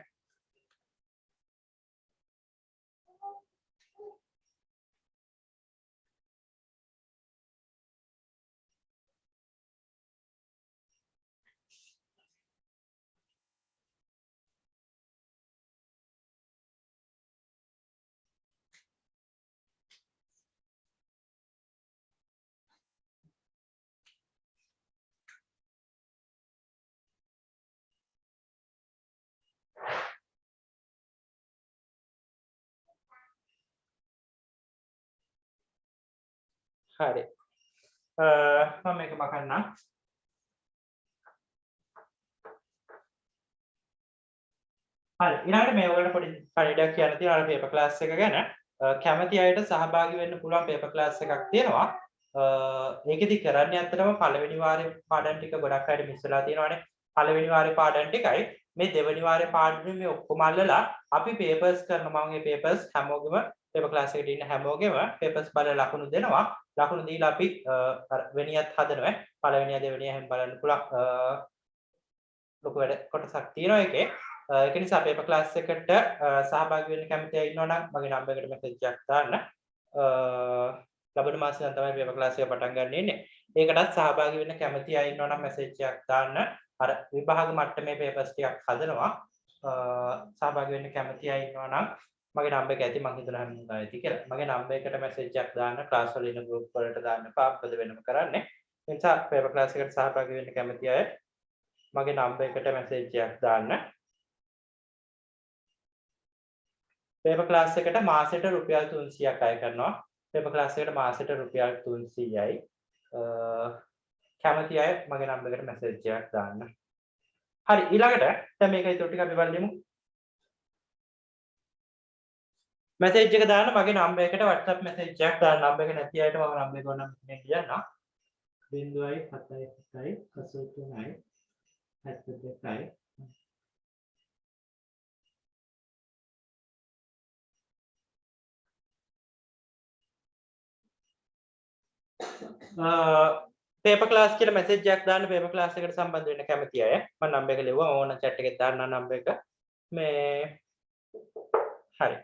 හරි. මම මේක මකන්නම්. හරි. ඊළඟට මේ ඔයගොල්ලෝ පොඩි පණිඩක් කියන්න තියෙනවා පේපර් ක්ලාස් එක ගැන. කැමති අයට සහභාගී වෙන්න පුළුවන් පේපර් ක්ලාස් එකක් තියෙනවා. ඒකෙදි කරන්නේ ඇත්තටම පළවෙනි වාරේ පාඩම් ටික ගොඩක් අයට මිස් වෙලා තියෙනවානේ. පළවෙනි වාරේ පාඩම් ටිකයි මේ දෙවෙනි වාරේ පාඩම් මේ ඔක්කොම අල්ලලා අපි පේපර්ස් කරනවා. මම මේ පේපර්ස් හැමෝගෙම පේපර් ක්ලාස් එකට ඉන්න හැමෝගෙම පේපර්ස් බලලා ලකුණු දෙනවා. ලකුණු දීලා අපි වෙනියත් හදනවා. පළවෙනිය දෙවෙනිය හැම බලන්න පුළුවන්. ලොකු වැඩ කොටසක් තියෙනවා ඒකේ. ඒක නිසා පේපර් ක්ලාස් එකට සහභාගී වෙන්න කැමති අය ඉන්නවා නම් මගේ නම්බර් එකට මැසේජ් එකක් දාන්න. ලබන මාසෙ නම් තමයි පේපර් ක්ලාස් එක පටන් ගන්න ඉන්නේ. ඒකටත් සහභාගී වෙන්න කැමති අය ඉන්නවා නම් මැසේජ් එකක් දාන්න. අර විභාග මට්ටමේ පේපර්ස් ටිකක් හදනවා. සහභාගී වෙන්න කැමති අය ඉන්නවා නම් මගේ නම්බර් එක ඇති මම හිතනවා හම්බුනා ඇති කියලා. මගේ නම්බර් එකට මැසේජ් එකක් දාන්න ක්ලාස් වල ඉන්න ගෲප් වලට දාන්න පාප්පද වෙනම කරන්නේ. ඒ නිසා පේපර් ක්ලාස් එකට සහභාගී වෙන්න කැමති අය මගේ නම්බර් එකට මැසේජ් එකක් දාන්න. පේපර් ක්ලාස් එකට මාසෙට රුපියල් 300ක් අය කරනවා. පේපර් ක්ලාස් එකට මාසෙට රුපියල් 300යි. කැමති අය මගේ නම්බර් එකට මැසේජ් එකක් දාන්න. හරි ඊළඟට දැන් මේක ඊටු ටික අපි බලමු. මැසේජ් එක දාන්න මගේ නම්බර් එකට WhatsApp මැසේජ් එකක් දාන්න. නම්බර් එක නැති අයට මම නම්බර එක ඕනම් මේ කියන්න. 0.77යි 83යි 72යි පේපර් ක්ලාස් කියලා මැසේජ් එකක් දාන්න පේපර් ක්ලාස් එකට සම්බන්ධ වෙන්න කැමති අය. මම නම්බර එක ලිව්වා ඕන chat එකේ දාන්න නම්බර එක. මේ හරි.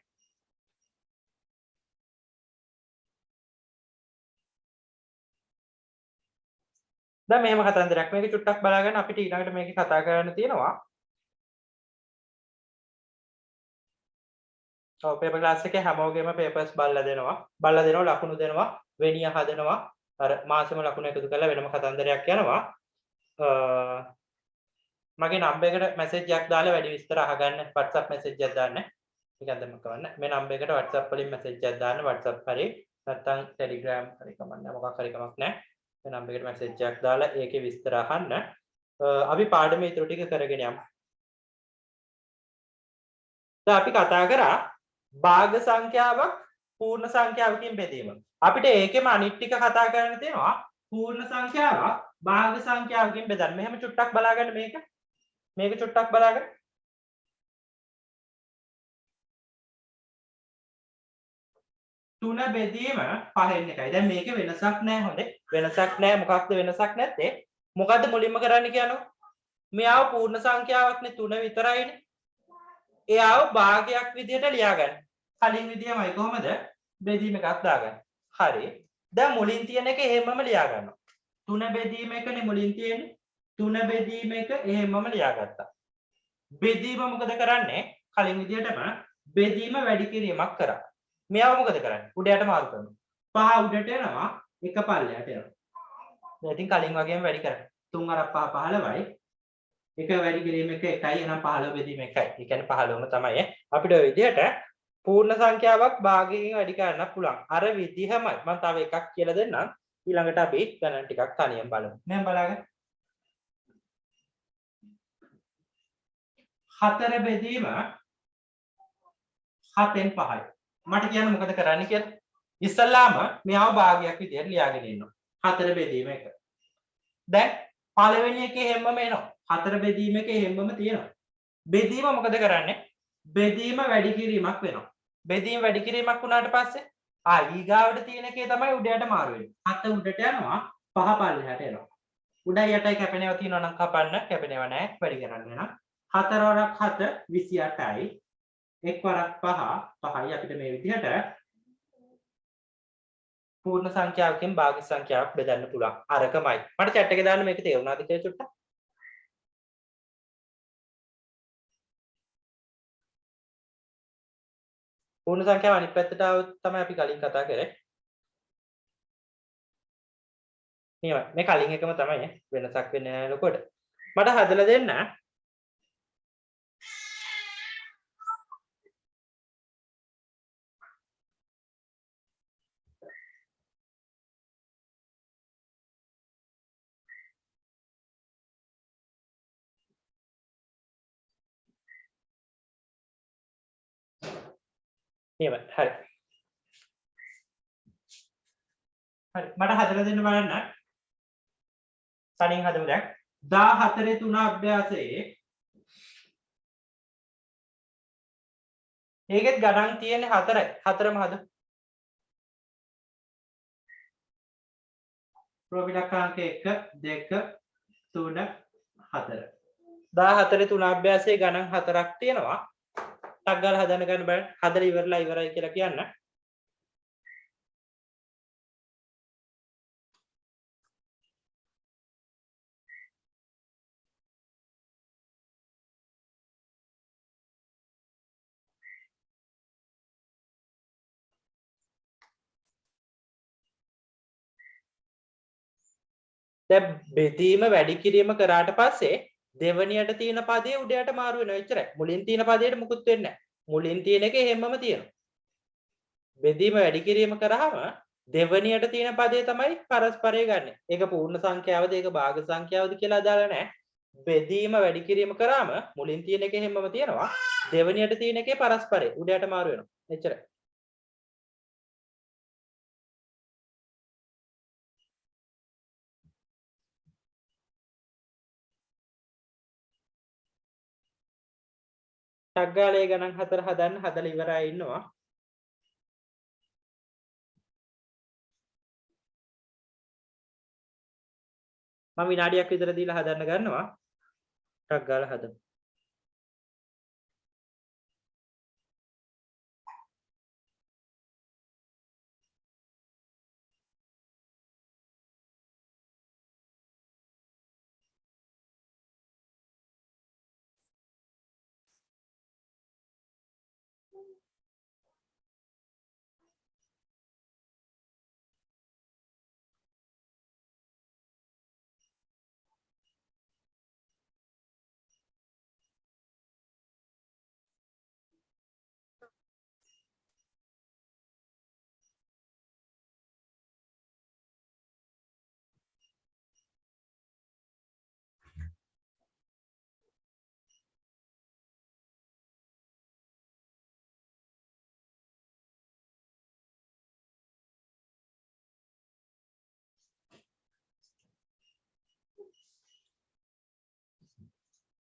දැන් මෙහෙම කතන්දරයක් මේක චුට්ටක් බලාගන්න අපිට ඊළඟට මේක කතා කරන්න තියෙනවා. ඔව් පේපර් ක්ලාස් එකේ හැමෝගෙම පේපර්ස් බලලා දෙනවා. බලලා දෙනවා ලකුණු දෙනවා. වෙනිය හදනවා. අර මාසෙම ලකුණු එකතු කරලා වෙනම කතන්දරයක් යනවා. මගේ නම්බර් එකට මැසේජ් එකක් දාලා වැඩි විස්තර අහගන්න WhatsApp මැසේජ් එකක් දාන්න. ටිකක් දැම්ම කවන්න. මේ නම්බර් එකට WhatsApp වලින් මැසේජ් එකක් දාන්න WhatsApp හරි නැත්නම් Telegram හරි කමන්න මොකක් හරි කමක් නැහැ. මේ නම්බර් එකට මැසේජ් එකක් දාලා ඒකේ විස්තර අහන්න. අපි පාඩමේ ඊටු ටික කරගෙන යමු. දැන් අපි කතා කරා භාග සංඛ්‍යාවක් පූර්ණ සංඛ්‍යාවකින් බෙදීම. අපිට ඒකෙම අනිත් ටික කතා කරන්න තියෙනවා පූර්ණ සංඛ්‍යාවක් භාග සංඛ්‍යාවකින් බෙදන්න. මෙහෙම චුට්ටක් බලාගන්න මේක. මේක චුට්ටක් බලාගන්න. තුන බෙදීම පහෙන් එකයි. දැන් මේකේ වෙනසක් නැහැ හොඳේ. වෙනසක් නැහැ. මොකක්ද වෙනසක් නැත්තේ? මොකද්ද මුලින්ම කරන්න කියනවා? මෙයාව පූර්ණ සංඛ්‍යාවක්නේ 3 විතරයිනේ. එයාව භාගයක් විදිහට ලියාගන්න. කලින් විදියමයි කොහමද? බෙදීම එකක් දාගන්න. හරි. දැන් මුලින් තියෙන එක එහෙමම ලියා ගන්නවා. 3 බෙදීම එකනේ මුලින් තියෙන්නේ. 3 බෙදීම එක එහෙමම ලියාගත්තා. බෙදීම මොකද කරන්නේ? කලින් විදියටම බෙදීම වැඩි කිරීමක් කරා. මෙයාව මොකද කරන්නේ? උඩයට මාරු කරනවා. 5 උඩට එනවා, 1 පල්ලයට එනවා. දැන් ඉතින් කලින් වගේම වැඩි කරා. 3 අර 5 15යි. 1 වැඩි කිරීම එක 1යි එහෙනම් 15 බෙදීම 1යි. ඒ කියන්නේ 15ම තමයි අපිට ඔය විදිහට පූර්ණ සංඛ්‍යාවක් භාගයකින් වැඩි කරන්න පුළුවන්. අර විදිහමයි. මම තව එකක් කියලා දෙන්නම්. ඊළඟට අපි ගණන් ටිකක් තනියෙන් බලමු. මම බලාගන්න. 4 බෙදීම 7න් 5යි. මට කියන්න මොකද කරන්න කියලා. ඉස්සල්ලාම මෙයාව භාගයක් විදියට ලියාගෙන ඉන්නවා. 4 බෙදීම 1. දැන් පළවෙනි එකේ හැමම එනවා. 4 බෙදීම එකේ හැමම තියෙනවා. බෙදීම මොකද කරන්නේ? බෙදීම වැඩි කිරීමක් වෙනවා. බෙදීම වැඩි කිරීමක් වුණාට පස්සේ ඊගාවට තියෙන එකේ තමයි උඩයට මාරු වෙන්නේ. 7 උඩට යනවා 5 පල්ලෙහාට එනවා. උඩයි යටයි කැපෙනවා තියෙනවා නම් කපන්න කැපෙනවා නැහැ වැඩි කරන්න වෙනවා. 4 වරක් 7 28යි. 1 වරක් 5යි අපිට මේ විදිහට පූර්ණ සංඛ්‍යාවකින් භාග සංඛ්‍යාවක් බෙදන්න පුළුවන්. අරකමයි. මට chat එකේ දාන්න මේක තේරුණාද කියලා චුට්ටක්. පූර්ණ සංඛ්‍යාව අනිත් පැත්තට આવොත් තමයි අපි කලින් කතා කරේ. මේ කලින් එකම තමයි වෙනසක් වෙන්නේ නැහැ ලොකෝට. මට හදලා දෙන්න. එහෙම හරි. හරි මට හදලා දෙන්න බලන්න. තනින් හදමු දැන්. 14 3 අභ්‍යාසයේ ඒකෙත් ගණන් තියෙන්නේ 4යි. 4ම හදමු. ප්‍රෝවිලක්කාංක 1 2 3 4. 14 3 අභ්‍යාසයේ ගණන් 4ක් තියෙනවා. ටක් ගාලා හදන්න ගන්න බෑ. හදලා ඉවරලා ඉවරයි කියලා කියන්න. දැන් බෙදීම වැඩි කිරීම කරාට පස්සේ දෙවණියට තියෙන පදේ උඩයට මාරු වෙනවා එච්චරයි. මුලින් තියෙන පදේට මුකුත් වෙන්නේ නැහැ. මුලින් තියෙන එකේ හැමම තියෙනවා. බෙදීම වැඩි කිරීම කරාම දෙවණියට තියෙන පදේ තමයි පරස්පරය ගන්න. ඒක පූර්ණ සංඛ්‍යාවද ඒක භාග සංඛ්‍යාවද කියලා අදාළ නැහැ. බෙදීම වැඩි කිරීම කරාම මුලින් තියෙන එකේ හැමම තියෙනවා. දෙවණියට තියෙන එකේ පරස්පරය උඩයට මාරු වෙනවා. එච්චරයි. ටග්ගාලේ ගණන් 4 හදන්න හදලා ඉවරයි ඉන්නවා. මම විනාඩියක් විතර දීලා හදන්න ගන්නවා. ටක් ගාලා හදමු.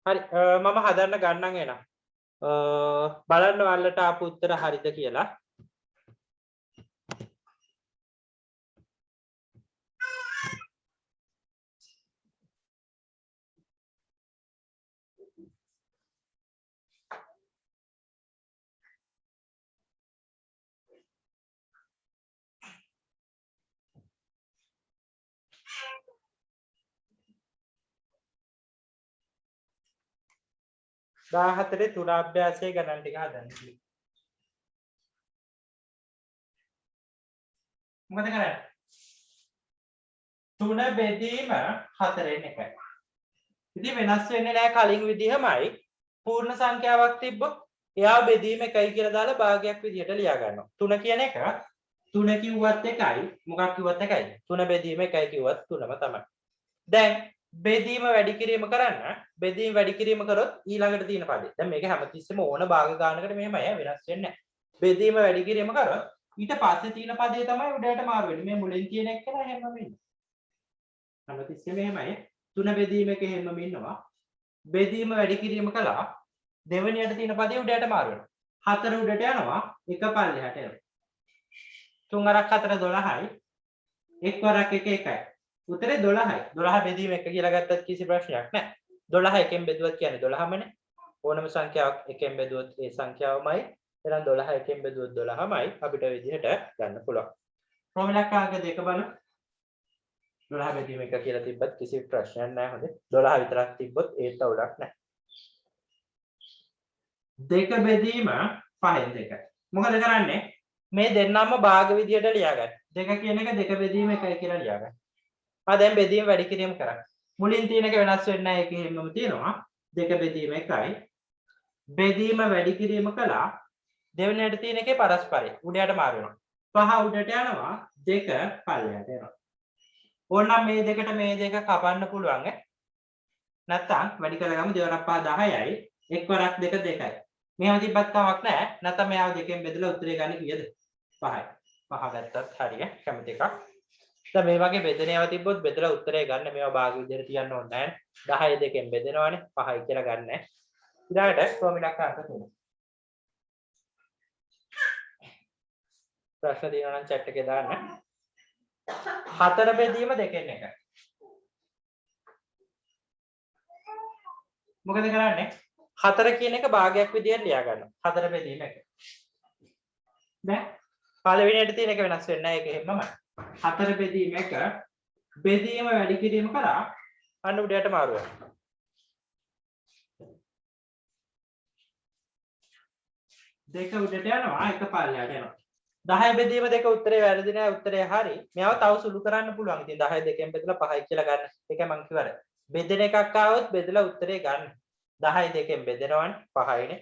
හරි මම හදන්න ගන්නම් එනවා. බලන්න ඔයාලට ආපු උත්තර හරිද කියලා. දාහතරේ තුලාභ්‍යාසයේ ගණන් ටික හදන්න. මොකද කරන්නේ? 3 බෙදීම 4න් එකයි. ඉතින් වෙනස් වෙන්නේ නැහැ කලින් විදිහමයි. පූර්ණ සංඛ්‍යාවක් තිබ්බොත් එයා බෙදීම එකයි කියලා දාලා භාගයක් විදිහට ලියා ගන්නවා. 3 කියන එක 3 කිව්වත් එකයි මොකක් කිව්වත් එකයි. 3 බෙදීම එකයි කිව්වත් 3ම තමයි. දැන් බෙදීම වැඩි කිරීම කරන්න බෙදීම වැඩි කිරීම කරොත් ඊළඟට තියෙන පදේ. දැන් මේක හැමතිස්සෙම ඕන භාග ගන්නකට මෙහෙමයි වෙනස් වෙන්නේ නැහැ. බෙදීම වැඩි කිරීම කරොත් ඊට පස්සේ තියෙන පදේ තමයි උඩට මාරු වෙන්නේ. මේ මුලින් තියෙන එක නෑ හැමම ඉන්නේ. හැමතිස්සෙම එහෙමයි. 3 බෙදීම එක හැමම ඉන්නවා. බෙදීම වැඩි කිරීම කළා දෙවෙනියට තියෙන පදේ උඩට මාරු වෙනවා. 4 උඩට යනවා එක පල්ලෙහාට යනවා. 3 අරක් 4 12යි. 1 වරක් 1 1යි. උත්තරේ 12යි. 12 බෙදීම 1 කියලා ගත්තත් කිසි ප්‍රශ්නයක් නැහැ. 12 එකෙන් බෙදුවත් කියන්නේ 12මනේ. ඕනම සංඛ්‍යාවක් එකෙන් බෙදුවොත් ඒ සංඛ්‍යාවමයි. එහෙනම් 12 එකෙන් බෙදුවොත් 12මයි අපිට විදිහට ගන්න පුළුවන්. ප්‍රෝමිලක්කාංක දෙක බලමු. 12 බෙදීම 1 කියලා තිබ්බත් කිසි ප්‍රශ්නයක් නැහැ හොඳේ. 12 විතරක් තිබ්බොත් ඒත් අවුලක් නැහැ. දෙක බෙදීම 5න් 2යි. මොකද කරන්නේ? මේ දෙන්නම භාග විදියට ලියාගන්න. දෙක කියන එක දෙක බෙදීම 1යි කියලා ලියාගන්න. දැන් බෙදීම වැඩි කිරීම කරා. මුලින් තියෙන එක වෙනස් වෙන්නේ නැහැ ඒකේ හැමම තියෙනවා. දෙක බෙදීම 1යි. බෙදීම වැඩි කිරීම කළා. දෙවෙනියට තියෙන එකේ පරස්පරය. උඩයට මාරු වෙනවා. 5 උඩට යනවා 2 පල්ලෙහාට යනවා. ඕනනම් මේ දෙකට මේ දෙක කපන්න පුළුවන් ඈ. නැත්තම් වැඩි කරගමු 2 වරක් 5 10යි. 1 වරක් 2 2යි. මේව තිබ්බත් කමක් නැහැ. නැත්තම් මෙයාව දෙකෙන් බෙදලා උත්තරේ ගන්න කීයද? 5යි. 5 ගත්තත් හරිය කැමති එකක්. දැන් මේ වගේ බෙදෙනේවා තිබ්බොත් බෙදලා උත්තරේ ගන්න මේවා භාග විදිහට තියන්න ඕනේ නැහැ. 10 දෙකෙන් බෙදෙනවානේ 5යි කියලා ගන්න. ඊළඟට ප්‍රෝමිලක්කාංක 3. ප්‍රශ්න තියෙනවා නම් chat එකේ දාන්න. 4 බෙදීම 2න් 1යි. මොකද කරන්නේ? 4 කියන එක භාගයක් විදිහට ලියා ගන්නවා. 4 බෙදීම 1. දැන් පළවෙනියට තියෙන එක වෙනස් වෙන්නේ නැහැ ඒක හැමමයි. 4 බෙදීම 1 බෙදීම වැඩි කිරීම කරා අන්න උඩයට මාරු වෙනවා. දෙක උඩට යනවා එක පල්ලෙහාට යනවා. 10 බෙදීම 2 උත්තරේ වැරදි නෑ උත්තරේ හරි. මේව තව සුළු කරන්න පුළුවන්. ඉතින් 10 දෙකෙන් බෙදලා 5යි කියලා ගන්න. ඒකයි මං කිව්වර. බෙදෙන එකක් ආවොත් බෙදලා උත්තරේ ගන්න. 10 දෙකෙන් බෙදෙනවනේ 5යිනේ.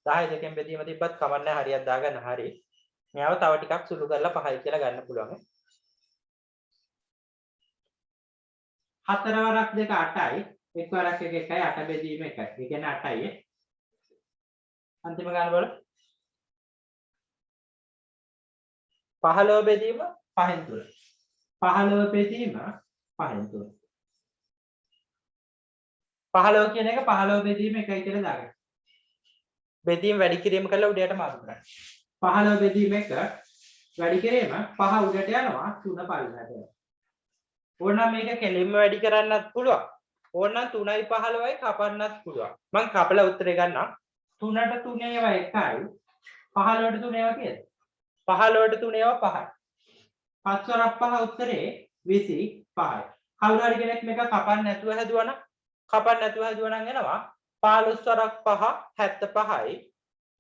10 දෙකෙන් බෙදීම තිබ්බත් කමන්නේ හරියක් දාගන්න හරි. මෙයාව තව ටිකක් සුළු කරලා 5යි කියලා ගන්න පුළුවන්. 4 වරක් 2 8යි. 1 වරක් 1 1යි 8 බෙදීම 1යි. ඒ කියන්නේ 8යි. අන්තිම ගන්න බලන්න. 15 බෙදීම 5න් 3. 15 බෙදීම 5න් 3. 15 කියන එක 15 බෙදීම 1යි කියලා දාගන්න. බෙදීම වැඩි කිරීම කළා උඩයට මාරු කරන්න. 15 බෙදීම 1 වැඩි කිරීම 5 උඩට යනවා 3 පල්ලෙහාට යනවා. ඕනනම් මේක කෙලින්ම වැඩි කරන්නත් පුළුවන්. ඕනනම් 3යි 15යි කපන්නත් පුළුවන්. මම කපලා උත්තරේ ගන්නම්. 3ට 3 ඒවා 1යි. 15ට 3 ඒවා කීයද? 15ට 3 ඒවා 5යි. 5 වරක් 5 උත්තරේ 25යි. කවුරු හරි කෙනෙක් මේක කපන්න නැතුව හැදුවා නම් එනවා 15 වරක් 5 75යි.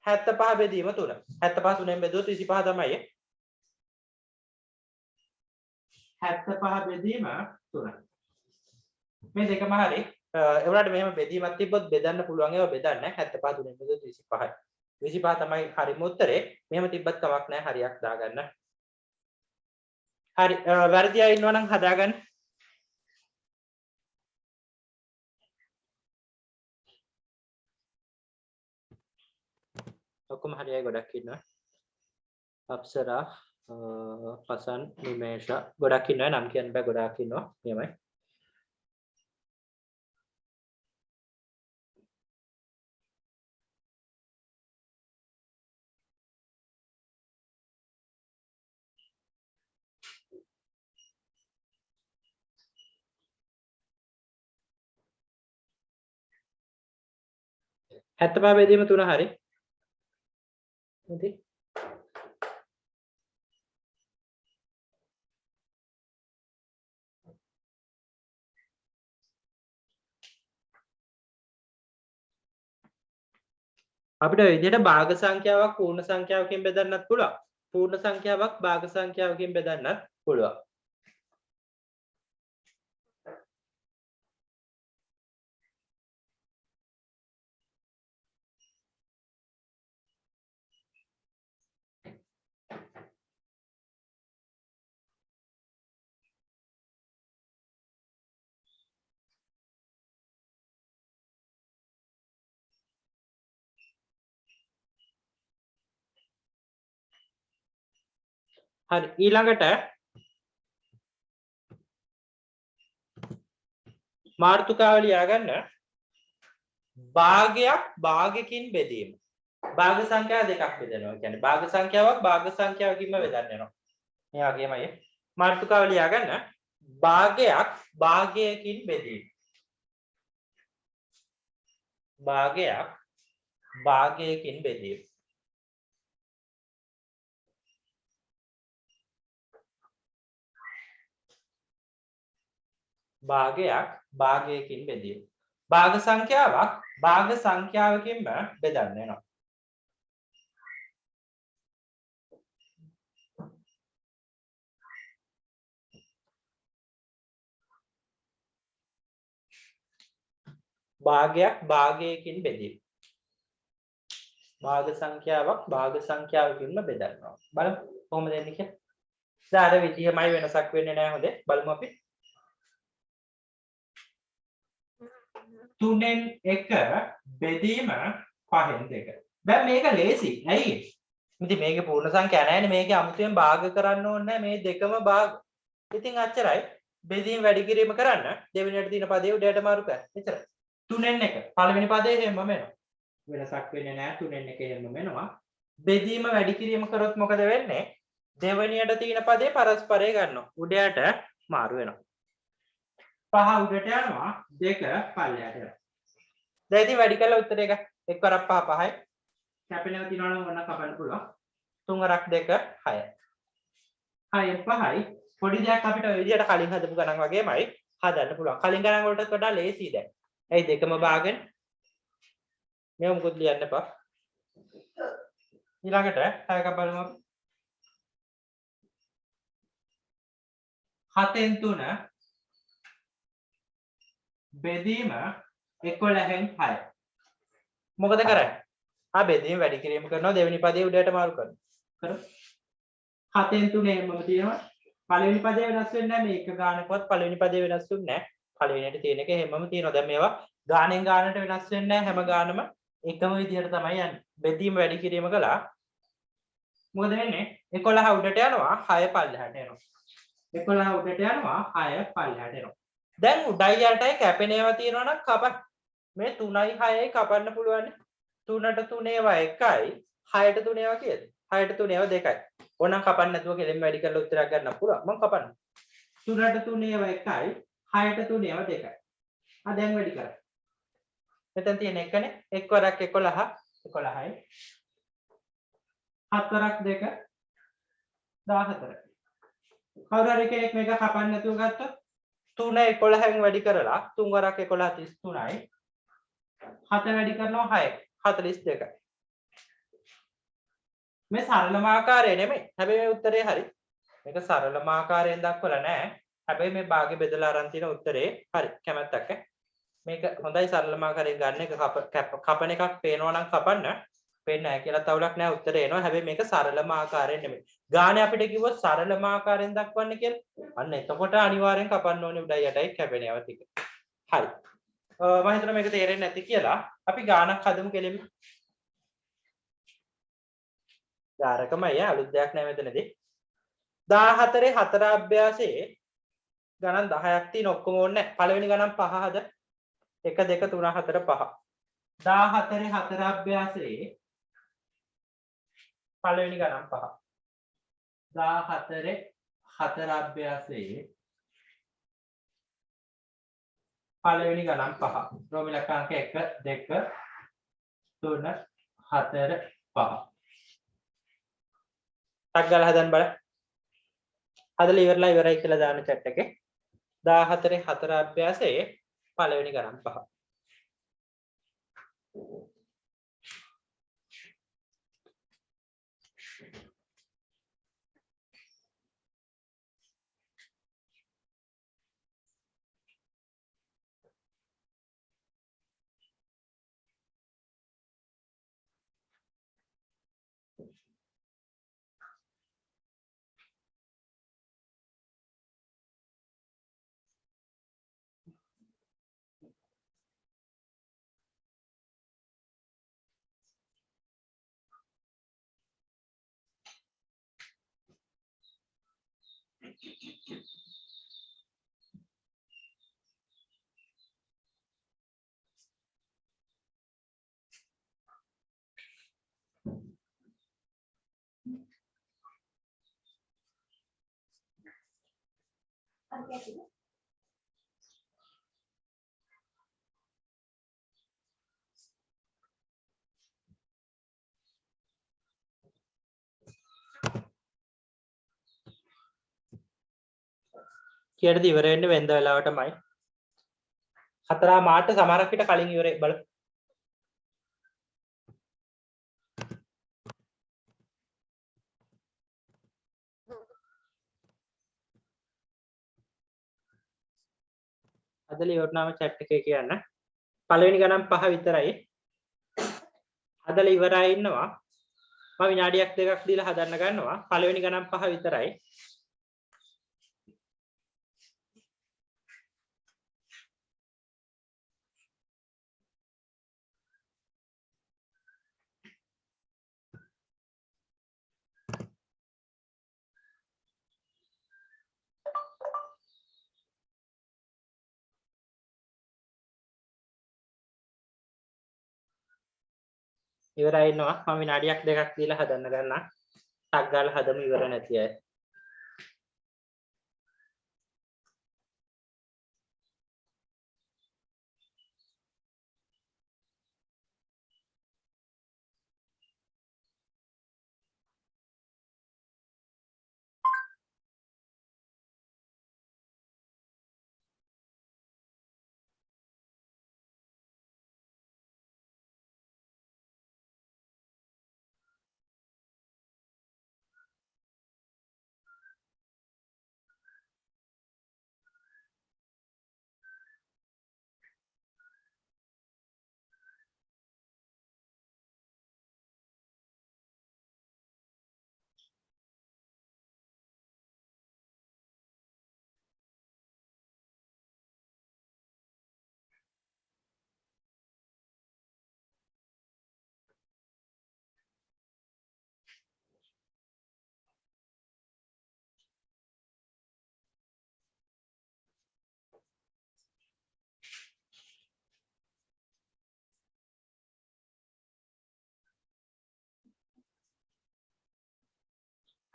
75 බෙදීම 3. 75 3ෙන් බෙදුවොත් 25 තමයි. 75 බෙදීම 3. මේ දෙකම හරි. ඒ වුණාට මෙහෙම බෙදීමක් තිබ්බොත් බෙදන්න පුළුවන් ඒවා බෙදන්න නැහැ. 75 3ෙන් බෙදුවොත් 25යි. 25 තමයි හරිම උත්තරේ. මෙහෙම තිබ්බත් කමක් නැහැ. හරියක් දාගන්න. හරි. වැරදි අය ඉන්නවා නම් හදාගන්න. ඔක්කොම හරි අය ගොඩක් ඉන්නවා. අප්සරා පසන් නිමේෂ ගොඩක් ඉන්නවා. නම් කියන්න බෑ ගොඩක් ඉන්නවා. එහෙමයි. හැත්තපහ බෙදීම 3 හරි. හරි. අපිට ඔය විදිහට භාග සංඛ්‍යාවක් පූර්ණ සංඛ්‍යාවකින් බෙදන්නත් පුළුවන්. පූර්ණ සංඛ්‍යාවක් භාග සංඛ්‍යාවකින් බෙදන්නත් පුළුවන්. හරි ඊළඟට මාතෘකාව ලියා ගන්න භාගයක් භාගකින් බෙදීම. භාග සංඛ්‍යා දෙකක් බෙදනවා. කියන්නේ භාග සංඛ්‍යාවක් භාග සංඛ්‍යාවකින්ම බෙදන්න වෙනවා. මේ වගේමයි මාතෘකාව ලියා ගන්න භාගයක් භාගයකින් බෙදීම. භාගයක් භාගයකින් බෙදීම. භාගයක් භාගයකින් බෙදීම. භාග සංඛ්‍යාවක් භාග සංඛ්‍යාවකින්ම බෙදන්න වෙනවා. භාගයක් භාගයකින් බෙදීම. භාග සංඛ්‍යාවක් භාග සංඛ්‍යාවකින්ම බෙදනවා. බලමු කොහොමද එන්නේ කියලා. දැන් අර විදියමයි වෙනසක් වෙන්නේ නැහැ හොඳේ. බලමු අපි. 3න් 1 බෙදීම 5න් 2. දැන් මේක ලේසි. ඇයි? ඉතින් මේකේ පූර්ණ සංඛ්‍යා නැහැනේ. මේකේ අමුතුවෙන් භාග කරන්න ඕනේ නැහැ. මේ දෙකම භාග. ඉතින් අච්චරයි. බෙදීම වැඩි කිරීම කරන්න දෙවෙනියට තියෙන පදේ උඩයට මාරු කරන්න. එච්චරයි. 3න් 1 පළවෙනි පදේ හැමම වෙනවා. වෙනසක් වෙන්නේ නැහැ. 3න් 1 හැමම වෙනවා. බෙදීම වැඩි කිරීම කරොත් මොකද වෙන්නේ? දෙවෙනියට තියෙන පදේ පරස්පරය ගන්නවා. උඩයට මාරු වෙනවා. 5 උඩට යනවා 2 පල්ලයට යනවා. දැන් ඉතින් වැඩි කරලා උත්තරේ එක. 1 වරක් 5 5යි. කැපෙනවා තියනවා නම් ඔන්න කපන්න පුළුවන්. 3 වරක් 2 6යි. 6 5යි. පොඩි දෙයක් අපිට ඔය විදිහට කලින් හදපු ගණන් වගේමයි හදන්න පුළුවන්. කලින් ගණන් වලටත් වඩා ලේසි දැන්. ඇයි දෙකම භාගෙන් මේව මොකද ලියන්න එපා. ඊළඟට තව එකක් බලමු අපි. 7න් 3 බෙදීම 11න් 6. මොකද කරන්නේ? ආ බෙදීම වැඩි කිරීම කරනවා දෙවෙනි පදේ උඩට මාරු කරනවා. කරමු. 7න් 3 හැමම තියෙනවා. පළවෙනි පදේ වෙනස් වෙන්නේ නැහැ. මේක ගානකවත් පළවෙනි පදේ වෙනස් වෙන්නේ නැහැ. පළවෙනියට තියෙන එක හැමම තියෙනවා. දැන් මේවා ගානෙන් ගානට වෙනස් වෙන්නේ නැහැ. හැම ගානම එකම විදිහට තමයි යන්නේ. බෙදීම වැඩි කිරීම කළා. මොකද වෙන්නේ? 11 උඩට යනවා 6 පල්ලෙහාට එනවා. 11 උඩට යනවා 6 පල්ලෙහාට එනවා. දැන් උඩයි යටයි කැපෙන ඒවා තියෙනවා නම් කපන්න. මේ 3යි 6යි කපන්න පුළුවන්. 3ට 3 ඒවා 1යි 6ට 3 ඒවා කීයද? 6ට 3 ඒවා 2යි. ඕනම් කපන්න නැතුව කෙලින් වැඩි කරලා උත්තරයක් ගන්න පුළුවන්. මම කපන්න. 3ට 3 ඒවා 1යි 6ට 3 ඒවා 2යි. දැන් වැඩි කරා. මෙතන තියෙන එකනේ 1 වරක් 11 11යි 7 වරක් 2 14. කවුරු හරි කෙනෙක් මේක කපන්න නැතුව ගත්තොත් 3 11න් වැඩි කරලා 3 වරක් 11 33යි 7 වැඩි කරනවා 6 42යි. මේ සරලම ආකාරය නෙමෙයි. හැබැයි මේ උත්තරේ හරි. මේක සරලම ආකාරයෙන් දක්වලා නැහැ. හැබැයි මේ භාගෙ බෙදලා අරන් තියෙන උත්තරේ හරි. කැමැත්තක් ඈ. මේක හොඳයි සරලම ආකාරයෙන් ගන්න එක කපන එකක් පේනවා නම් කපන්න. පේන්නේ නැහැ කියලා තවලක් නැහැ උත්තරේ එනවා. හැබැයි මේක සරලම ආකාරයෙන් නෙමෙයි. ගානේ අපිට කිව්වොත් සරලම ආකාරයෙන් දක්වන්න කියලා. අන්න එතකොට අනිවාර්යෙන් කපන්න ඕනේ උඩයි යටයි කැපෙන ඒවා ටික. හරි. මම හිතනවා මේක තේරෙන්නේ නැති කියලා. අපි ගානක් හදමු කෙලින්ම. ධාරකමයි අලුත් දෙයක් නෑ මෙතනදී 14 4 අභ්‍යාසයේ ගණන් 10ක් තියෙන ඔක්කොම ඕනේ නැහැ පළවෙනි ගණන් 5 හද 1 2 3 4 5 14 4 අභ්‍යාසයේ පළවෙනි ගණන් 5 14 4 අභ්‍යාසයේ පළවෙනි ගණන් 5 රෝම ඉලක්කාංක 1 2 3 4 5 ටක් ගාලා හදන්න බලන්න. හදලා ඉවරයි කියලා දාන්න chat එකේ. 14 4 අභ්‍යාසයේ පළවෙනි ගණන් 5. කීයටද ඉවර වෙන්නේ වෙන්ද වෙලාවටමයි. 4 මාට සමහරක් විට කලින් ඉවරයි බලමු. හදලා ඉවරනම chat එකේ කියන්න. පළවෙනි ගණන් 5 විතරයි. හදලා ඉවරයි ඉන්නවා. මම විනාඩියක් දෙකක් දීලා හදන්න ගන්නවා. පළවෙනි ගණන් 5 විතරයි. ඉවරයි ඉන්නවා. මම විනාඩියක් දෙකක් දීලා හදන්න ගන්නවා. ටක් ගාලා හදමු ඉවර නැති අය.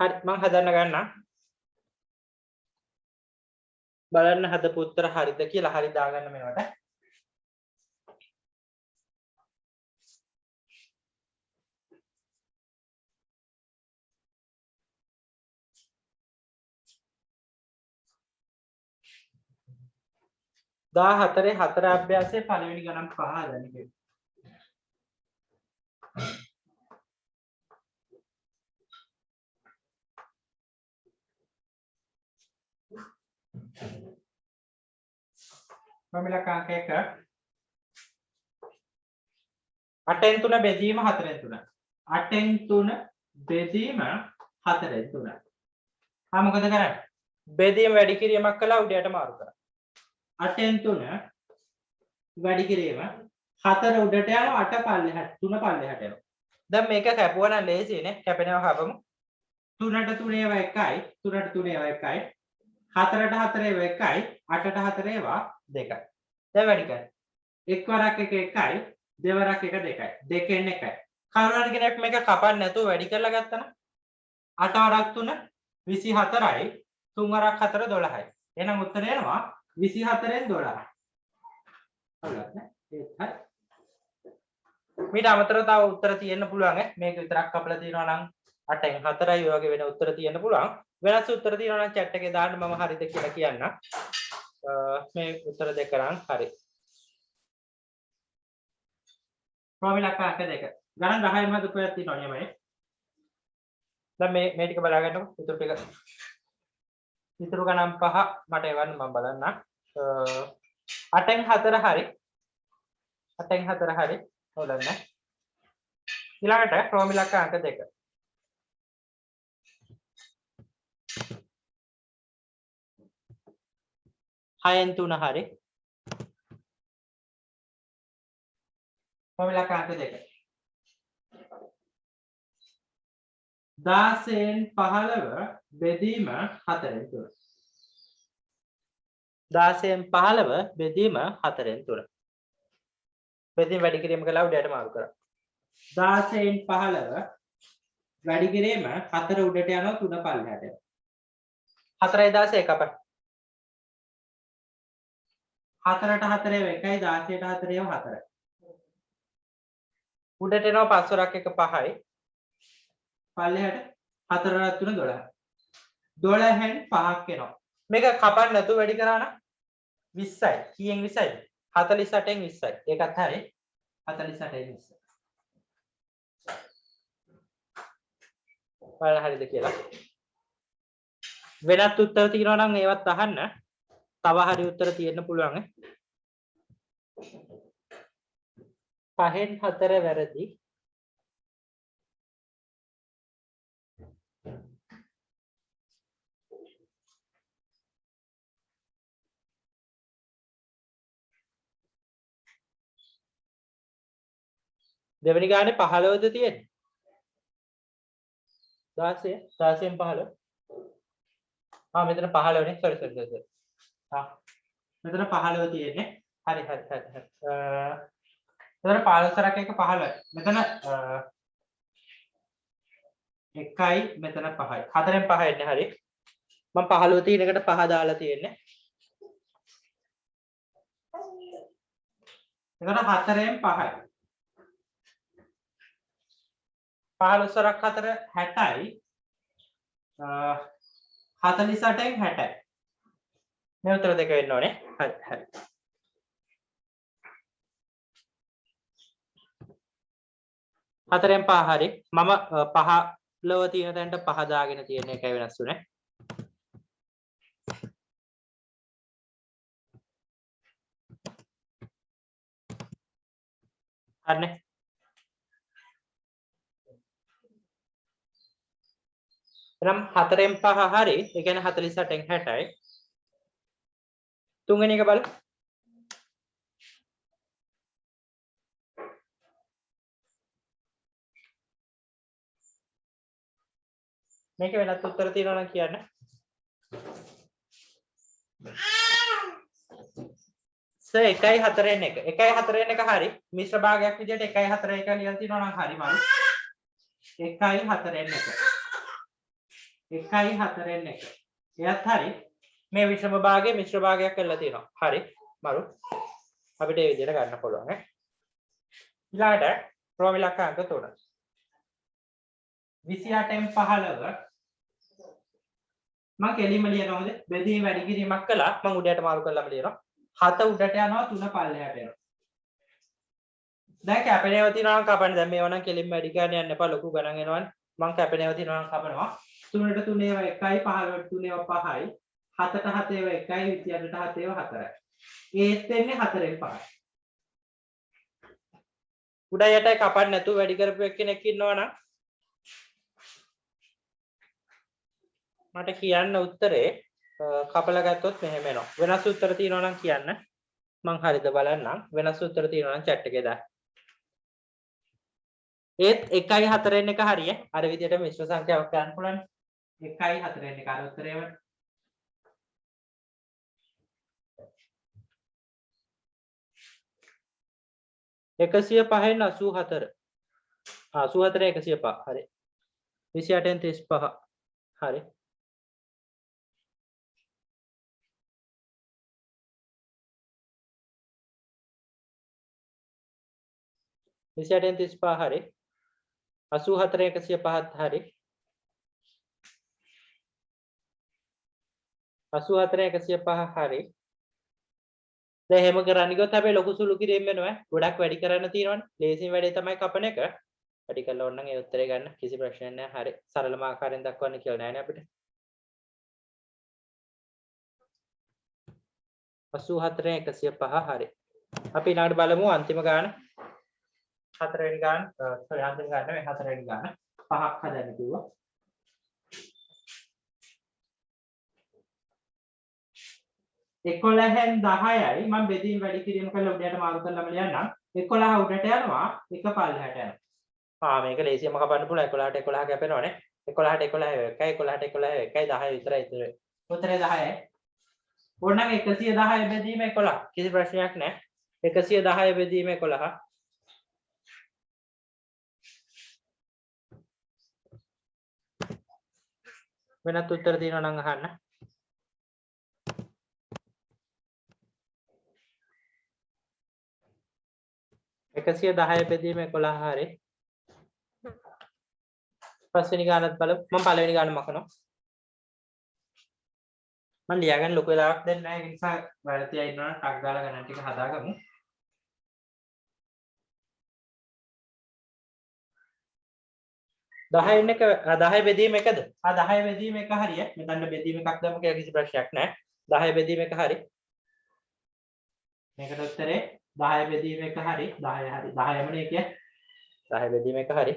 හරි මම හදන්න ගන්නම්. බලන්න හදපු උත්තර හරිද කියලා. හරි දාගන්න මේවට. දා 4 4 අභ්‍යාසයේ පළවෙනි ගණන් 5 හදන්න කිව්වා. ප්‍රමිලකාංක 1 8න් 3 බෙදීම 4න් 3 8න් 3 බෙදීම 4න් 3 මොකද කරන්නේ බෙදීම වැඩි කිරීමක් කළා උඩයට මාරු කරා 8න් 3 වැඩි කිරීම 4 උඩට යනවා 8 පල්ලෙහාට 3 පල්ලෙහාට යනවා දැන් මේක කැපුවා නම් ලේසියිනේ කැපෙනවා කපමු 3ට 3 ඒවා 1යි 3ට 3 ඒවා 1යි 4ට 4 ඒවා 1යි 8ට 4 ඒවා 2යි දැන් වැඩි කරන්න එක් වරක් එක 1යි දෙවරක් එක 2යි දෙකෙන් 1යි කවුරු හරි කෙනෙක් මේක කපන්න නැතුව වැඩි කරලා ගත්තා නම් 8 වරක් 3 24යි 3 වරක් 4 12යි එහෙනම් උත්තරය එනවා 24න් 12 හරිද ඒත් හරි මීට අමතරව තව උත්තර තියෙන්න පුළුවන් මේක විතරක් කපලා තියනවා නම් 8න් 4යි ඔය වගේ වෙන උත්තර තියෙන්න පුළුවන් වෙනස් උත්තර තියෙනවා නම් chat එකේ දාන්න මම හරිද කියලා කියන්න මේ උත්තර දෙක නම් හරි ප්‍රමිලකාංක 2 ගණන් 10න් හදපු එකක් තියෙනවා නියමයි දැන් මේ ටික බලා ගන්නකො ඉතුරු ගණන් 5 මට එවන්න මම බලන්න 8න් 4 හරි 8න් 4 හරි හොලන්න ඊළඟට ප්‍රමිලකාංක 2 6න් 3 හරි ප්‍රමිලකාංක 2 16න් 15 බෙදීම 4න් 3 16න් 15 බෙදීම 4න් 3 බෙදීම වැඩි කිරීම කළා උඩට මාරු කරා 16න් 15 වැඩි කිරීම 4 උඩට යනවා 3 පල්ලෙහාට යනවා 4යි 16 කපන්න 4ට 4 1යි 16ට 4 4යි උඩට එනවා 5 වරක් එක 5යි පල්ලෙහාට 4 වරක් 3 12 12න් 5ක් එනවා මේක කපන්න නැතුව වැඩි කරා නම් 20යි කීයෙන් 20යි 48න් 20යි ඒකත් හරි 48න් 20 බලන්න හරිද කියලා වෙනත් උත්තර තියෙනවා නම් ඒවත් අහන්න තව හරි උත්තර තියෙන්න පුළුවන් 5න් 4 වැරදි දෙවෙනි ගානේ 15ද තියෙන්නේ 16න් 15 මෙතන 15 නේ sorry මෙතන 15 තියෙන්නේ හරි මෙතන 15 වරක් එක 15යි මෙතන 1යි මෙතන 5යි 4න් 5 එන්නේ හරි මම 15 තියෙන එකට 5 දාලා තියෙන්නේ එතන 4න් 5යි 15 වරක් 4 60යි 48න් 60යි මේ උත්තර දෙක වෙන්න ඕනේ හරි 4න් 5 හරි මම 15 තියෙන තැනට 5 දාගෙන තියෙන එකයි වෙනස් වුනේ හරිනේ එනම් 4න් 5 හරි ඒ කියන්නේ 48න් 60යි තුන්වෙනි එක බලන්න මේක වෙනත් උත්තර තියෙනවා නම් කියන්න සර් 1යි 4න් 1 1යි 4න් 1 හරි මිශ්‍ර භාගයක් විදිහට 1යි 4යි කියලා ලියලා තියෙනවා නම් හරි මාළු 1යි 4න් 1 1 4 1 එයත් හරි මේ විෂම භාගයේ මිශ්‍ර භාගයක් කරලා තියෙනවා හරි මරු අපිට මේ විදිහට ගන්න පුළුවන් ඈ ඊළඟට ප්‍රෝම ඉලක්කාංක 3 28න් 15 මම කෙලින්ම ලියනවාද බෙදීම වැඩි කිරීමක් කළා මම උඩට මාරු කරලාම ලියනවා 7 උඩට යනවා 3 පල්ලෙහාට යනවා දැන් කැපෙනේව තියනවා නම් කපන්න දැන් මේවා නම් කෙලින්ම වැඩි ගන්න යන්න එපා ලොකු ගණන් එනවනේ මම කැපෙනේව තියනවා නම් කපනවා 3ට 3 ඒවා 1යි 15ට 3 ඒවා 5යි 7ට 7 ඒවා 1යි 28ට 7 ඒවා 4යි ඒත් එන්නේ 4න් 5යි උඩ යටයි කපන්න නැතුව වැඩි කරපු එක්කෙනෙක් ඉන්නවනම් මට කියන්න උත්තරේ කපලා ගත්තොත් මෙහෙම එනවා වෙනස් උත්තර තියෙනවා නම් කියන්න මං හරිද බලන්නම් වෙනස් උත්තර තියෙනවා නම් chat එකේ දාන්න ඒත් 1යි 4න් 1 හරිය අර විදිහට මිශ්‍ර සංඛ්‍යාවක් ගන්න පුළුවන් 1යි 4න් 1 අර උත්තරේම 105න් 84 84 105 හරි 28න් 35 හරි 28න් 35 හරි 84 105ත් හරි 84 105 හරි දැන් එහෙම කරන්න ගියොත් හැබැයි ලොකු සුළු කිරීම වෙනවා ගොඩක් වැඩි කරන්න තියෙනවනේ ලේසිම වැඩේ තමයි කපන එක වැඩි කරලා ඕනනම් ඒ උත්තරේ ගන්න කිසි ප්‍රශ්නයක් නැහැ හරි සරලම ආකාරයෙන් දක්වන්න කියලා නෑනේ අපිට 84 105 හරි අපි ඊළඟට බලමු අන්තිම ගාන 4 වෙනි ගාන sorry අන්තිම ගාන නෙවෙයි 4 වෙනි ගාන පහක් හදන්න කිව්වා 11න් 10යි මම බෙදීම වැඩි කිරීම කළා උඩට මාරු කරලාම ලියන්නම් 11 උඩට යනවා එක පල්ලෙහාට යනවා මේක ලේසියම කපන්න පුළුවන් 11ට 11 කැපෙනවනේ 11ට 11 එකයි 11ට 11 එකයි 10 විතරයි ඉතුරු උත්තරේ 10යි ඕනනම් 110 බෙදීම 11 කිසි ප්‍රශ්නයක් නැහැ 110 බෙදීම 11 වෙනත් උත්තර තියෙනවා නම් අහන්න 110 බෙදීම 11 හරි පස්වෙනි ගානත් බලමු මම පළවෙනි ගාන මකනවා මම ලියාගන්න ලොකු වෙලාවක් දෙන්නේ නැහැ ඒ නිසා වැරදිලා ඉන්නවා නම් ටක් ගාලා ගණන් ටික හදාගමු 10න් එක 10 බෙදීම එකද 10 බෙදීම එක හරිය මෙතන බෙදීම එකක් දාමු කියලා කිසි ප්‍රශ්නයක් නැහැ 10 බෙදීම එක හරි මේකට උත්තරේ 10 බෙදීම එක හරි 10 හරි 10ම නේ කිය 10 බෙදීම එක හරි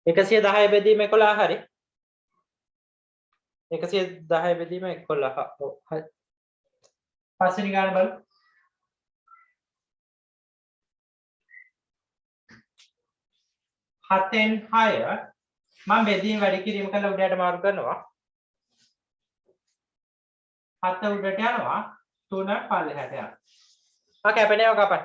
110 බෙදීම 11 හරි 110 බෙදීම 11 ඔව් හරි පස්වෙනි ගාන බලමු 7න් 6 මම බෙදීම වැඩි කිරීම කළා උඩට මාරු කරනවා 7 උඩට යනවා 3 පල්ලෙහාට යනවා කැපෙනේව කපන්න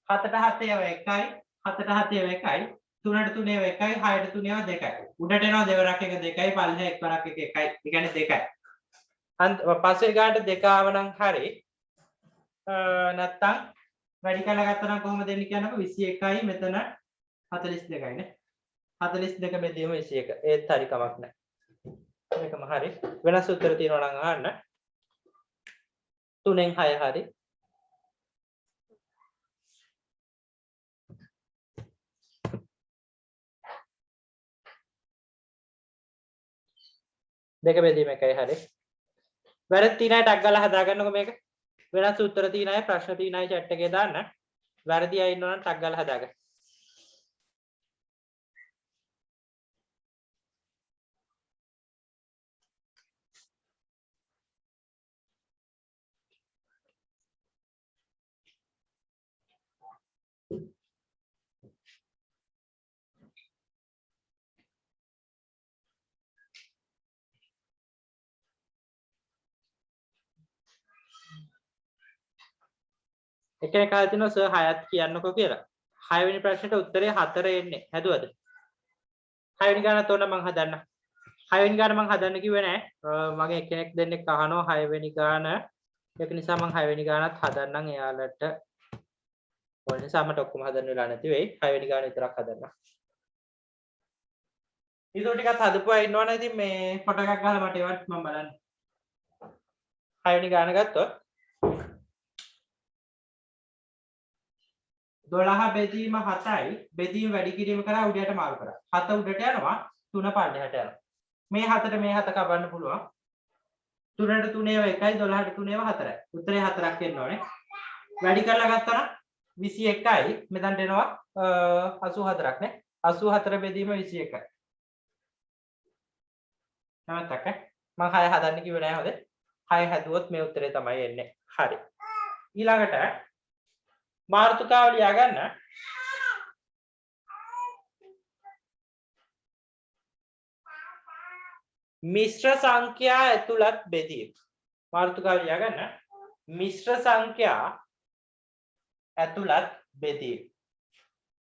7ට 7 ඒවා 1යි 7ට 7 ඒවා 1යි 3ට 3 ඒවා 1යි 6ට 3 ඒවා 2යි උඩට එනවා දෙවරක් එක 2යි පල්ලෙහා එක්වරක් එක 1යි ඒ කියන්නේ 2යි පස්සේ ගානට 2 ආව නම් හරි නැත්තම් වැඩි කරලා ගත්තා නම් කොහොමද දෙන්නේ කියන්නකො 21යි මෙතන 42යි නේ 42 බෙදීම 21 ඒත් හරි කමක් නැහැ මේකම හරි වෙනස් උත්තර තියෙනවා නම් අහන්න 3න් 6 හරි දෙක බෙදීම එකයි හරි වැරදි තියෙන අය ටක් ගාලා හදාගන්නකො මේක වෙනස් උත්තර තියෙන අය ප්‍රශ්න තියෙන අය chat එකේ දාන්න වැරදි අය ඉන්නවා නම් ටක් ගාලා හදාගන්න එකෙක් අහලා තිනවා සර් 6ත් කියන්නකෝ කියලා 6 වෙනි ප්‍රශ්නෙට උත්තරේ 4 එන්නේ හැදුවද 6 වෙනි ගානත් ඕන මං හදන්න. 6 වෙනි ගාන මං හදන්න කිව්වේ නෑ. මගේ එක්කෙනෙක් දෙන්නෙක් අහනවා 6 වෙනි ගාන. ඒක නිසා මං 6 වෙනි ගානත් හදන්නම් එයාලට. ඔය නිසා මට ඔක්කොම හදන්න වෙලා නැති වෙයි. 6 වෙනි ගාන විතරක් හදන්න. ඊටු ටිකක් හදපුවා ඉන්නවනේ ඉතින් මේ ෆොටෝ එකක් ගහලා මට ඒවත් මම බලන්න. 6 වෙනි ගාන ගත්තොත් 12 බෙදීම 7යි බෙදීම වැඩි කිරීම කරා උඩයට මාරු කරා. 7 උඩට යනවා 3 පල්ලෙහාට යනවා. මේ 7ට මේ 7 කපන්න පුළුවන්. 3ට 3 ඒවා 1යි 12ට 3 ඒවා 4යි. උත්තරේ 4ක් එන්න ඕනේ. වැඩි කරලා ගත්තා නම් 21යි මෙතනට එනවා 84ක් නේ. 84 බෙදීම 21යි. නවත්තක මම 6 හදන්න කිව්වේ නෑ හොඳේ. 6 හැදුවොත් මේ උත්තරේ තමයි එන්නේ. හරි. ඊළඟට මාතෘකාව ලියා ගන්න. මිශ්‍ර සංඛ්‍යා ඇතුළත් බෙදීම. මාතෘකාව ලියා ගන්න. මිශ්‍ර සංඛ්‍යා ඇතුළත් බෙදීම.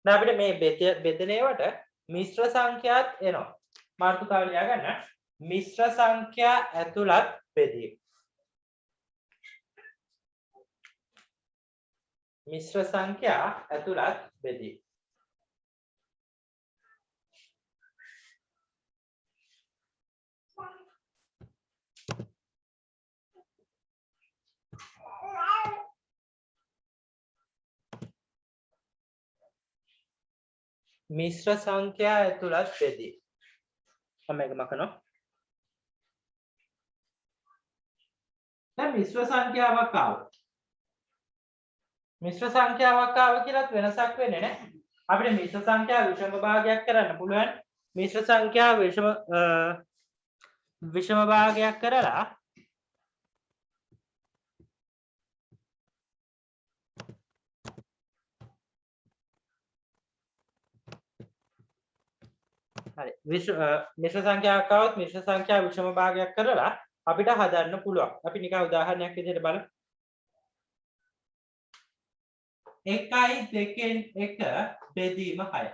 දැන් අපිට මේ බෙදෙන ඒවාට මිශ්‍ර සංඛ්‍යාත් එනවා. මාතෘකාව ලියා ගන්න. මිශ්‍ර සංඛ්‍යා ඇතුළත් බෙදීම. මිශ්‍ර සංඛ්‍යා ඇතුළත් බෙදීම. මිශ්‍ර සංඛ්‍යා ඇතුළත් බෙදීම. මම මේක මකනවා. දැන් මිශ්‍ර සංඛ්‍යාවක් ආවා. මිශ්‍ර සංඛ්‍යාවක් ආව කියලාත් වෙනසක් වෙන්නේ නැහැ. අපිට මිශ්‍ර සංඛ්‍යාව විෂම භාගයක් කරන්න පුළුවන්. මිශ්‍ර සංඛ්‍යාව විෂම භාගයක් කරලා හරි මිශ්‍ර සංඛ්‍යාවක් આવොත් මිශ්‍ර සංඛ්‍යාව විෂම භාගයක් කරලා අපිට හදන්න පුළුවන්. අපි නිකන් උදාහරණයක් විදිහට බලමු. 1යි 2න් 1 බෙදීම 6.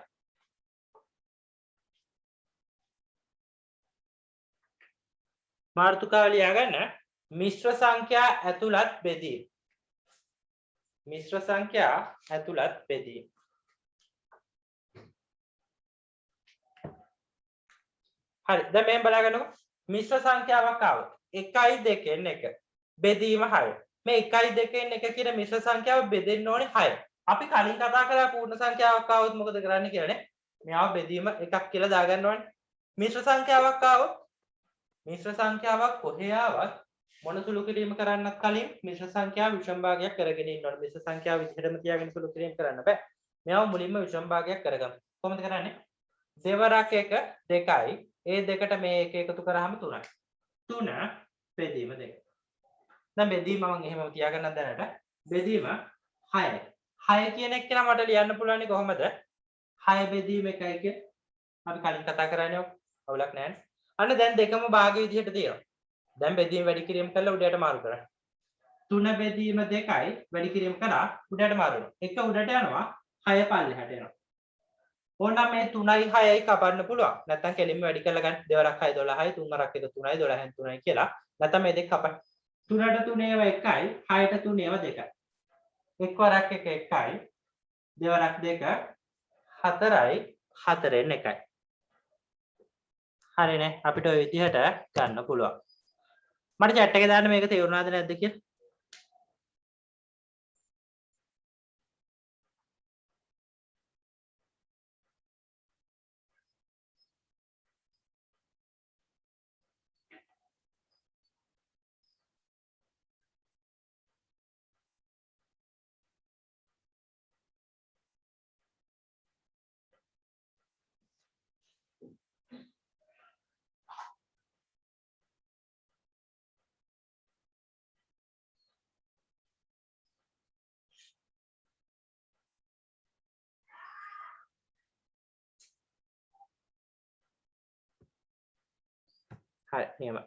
මාතෘකාව ලියා ගන්න. මිශ්‍ර සංඛ්‍යා ඇතුළත් බෙදීම. මිශ්‍ර සංඛ්‍යා ඇතුළත් බෙදීම. හරි. දැන් මෙහෙම බලාගන්නකො. මිශ්‍ර සංඛ්‍යාවක් ආවොත් 1යි 2න් 1 බෙදීම 6. මේ 1යි 2න් 1 කියන මිශ්‍ර සංඛ්‍යාව බෙදෙන්න ඕනේ 6. අපි කලින් කතා කරා පූර්ණ සංඛ්‍යාවක් ආවොත් මොකද කරන්න කියලානේ. මෙයාව බෙදීම එකක් කියලා දාගන්න ඕනේ. මිශ්‍ර සංඛ්‍යාවක් ආවොත් මිශ්‍ර සංඛ්‍යාවක් කොහේ ආවත් මොන සුළු කිරීම කරන්නත් කලින් මිශ්‍ර සංඛ්‍යාව විෂම භාගයක් කරගෙන ඉන්න ඕනේ. මිශ්‍ර සංඛ්‍යාව විදිහටම තියාගෙන සුළු කිරීම කරන්න බෑ. මෙයාව මුලින්ම විෂම භාගයක් කරගමු. කොහොමද කරන්නේ? දෙවරක් 1 2යි. ඒ දෙකට මේ එක එකතු කරාම 3යි. 3 බෙදීම 2. දැන් බෙදීම මම එහෙමම තියාගන්න දැනට. බෙදීම 6යි. 6 කියන එක නම් මට ලියන්න පුළුවන් කොහොමද? 6 බෙදීම 1යි කිය. අපි කලින් කතා කරානේ ඔක. අවුලක් නැහැ. අන්න දැන් දෙකම භාග විදිහට තියෙනවා. දැන් බෙදීම වැඩි කිරීම කළා උඩට මාරු කරා. 3 බෙදීම 2යි වැඩි කිරීම කරා උඩට මාරු වෙනවා. 1 උඩට යනවා 6 පල්ලෙහාට එනවා. ඕනනම් මේ 3යි 6යි කපන්න පුළුවන්. නැත්නම් කෙලින්ම වැඩි කරලා ගන්න. දෙවරක් 6 12යි 3 වරක් 1 3යි 12න් 3යි කියලා. නැත්නම් මේ දෙක කපන්න. 3ට 3 ඒවා 1යි 6ට 3 ඒවා 2යි. එක් වරක් 1 1යි. දෙවරක් 2 4යි 4න් 1යි. හරිනේ අපිට ඔය විදිහට ගන්න පුළුවන්. මට chat එකේ දාන්න මේක තේරුණාද නැද්ද කියලා. හරි නියමයි.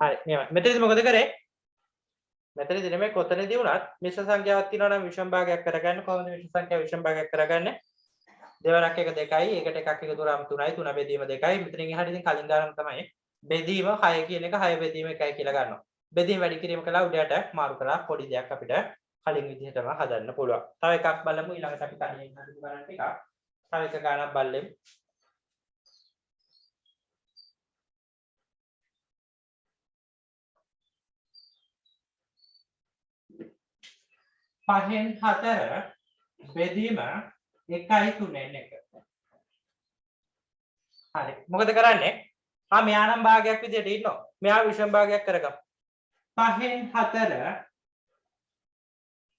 හරි මෙහෙමයි. මෙතනදි මොකද කරේ? මෙතනදි නෙමෙයි කොතනදී වුණත් මිශ්‍ර සංඛ්‍යාවක් තියෙනවා නම් විෂම භාගයක් කරගන්න කොහොමද මිශ්‍ර සංඛ්‍යාව විෂම භාගයක් කරගන්නේ? දෙවරක් එක 2යි ඒකට එකක් එකතු කරාම 3යි 3 බෙදීම 2යි මෙතනින් එහාට ඉතින් කලින් දානම තමයි බෙදීම 6 කියන එක 6 බෙදීම 1යි කියලා ගන්නවා. බෙදීම වැඩි කිරීම කළා උඩයට මාරු කළා පොඩි දෙයක් අපිට කලින් විදිහටම හදන්න පුළුවන්. තව එකක් බලමු ඊළඟට අපි කලින් හදපු ගණන් ටික. තව එක ගණනක් බලමු. පහෙන් 4 බෙදීම 1යි 3න් 1. හරි. මොකද කරන්නේ? මෙයා නම් භාගයක් විදිහට ඉන්නවා. මෙයා විෂම භාගයක් කරගමු. 5න් 4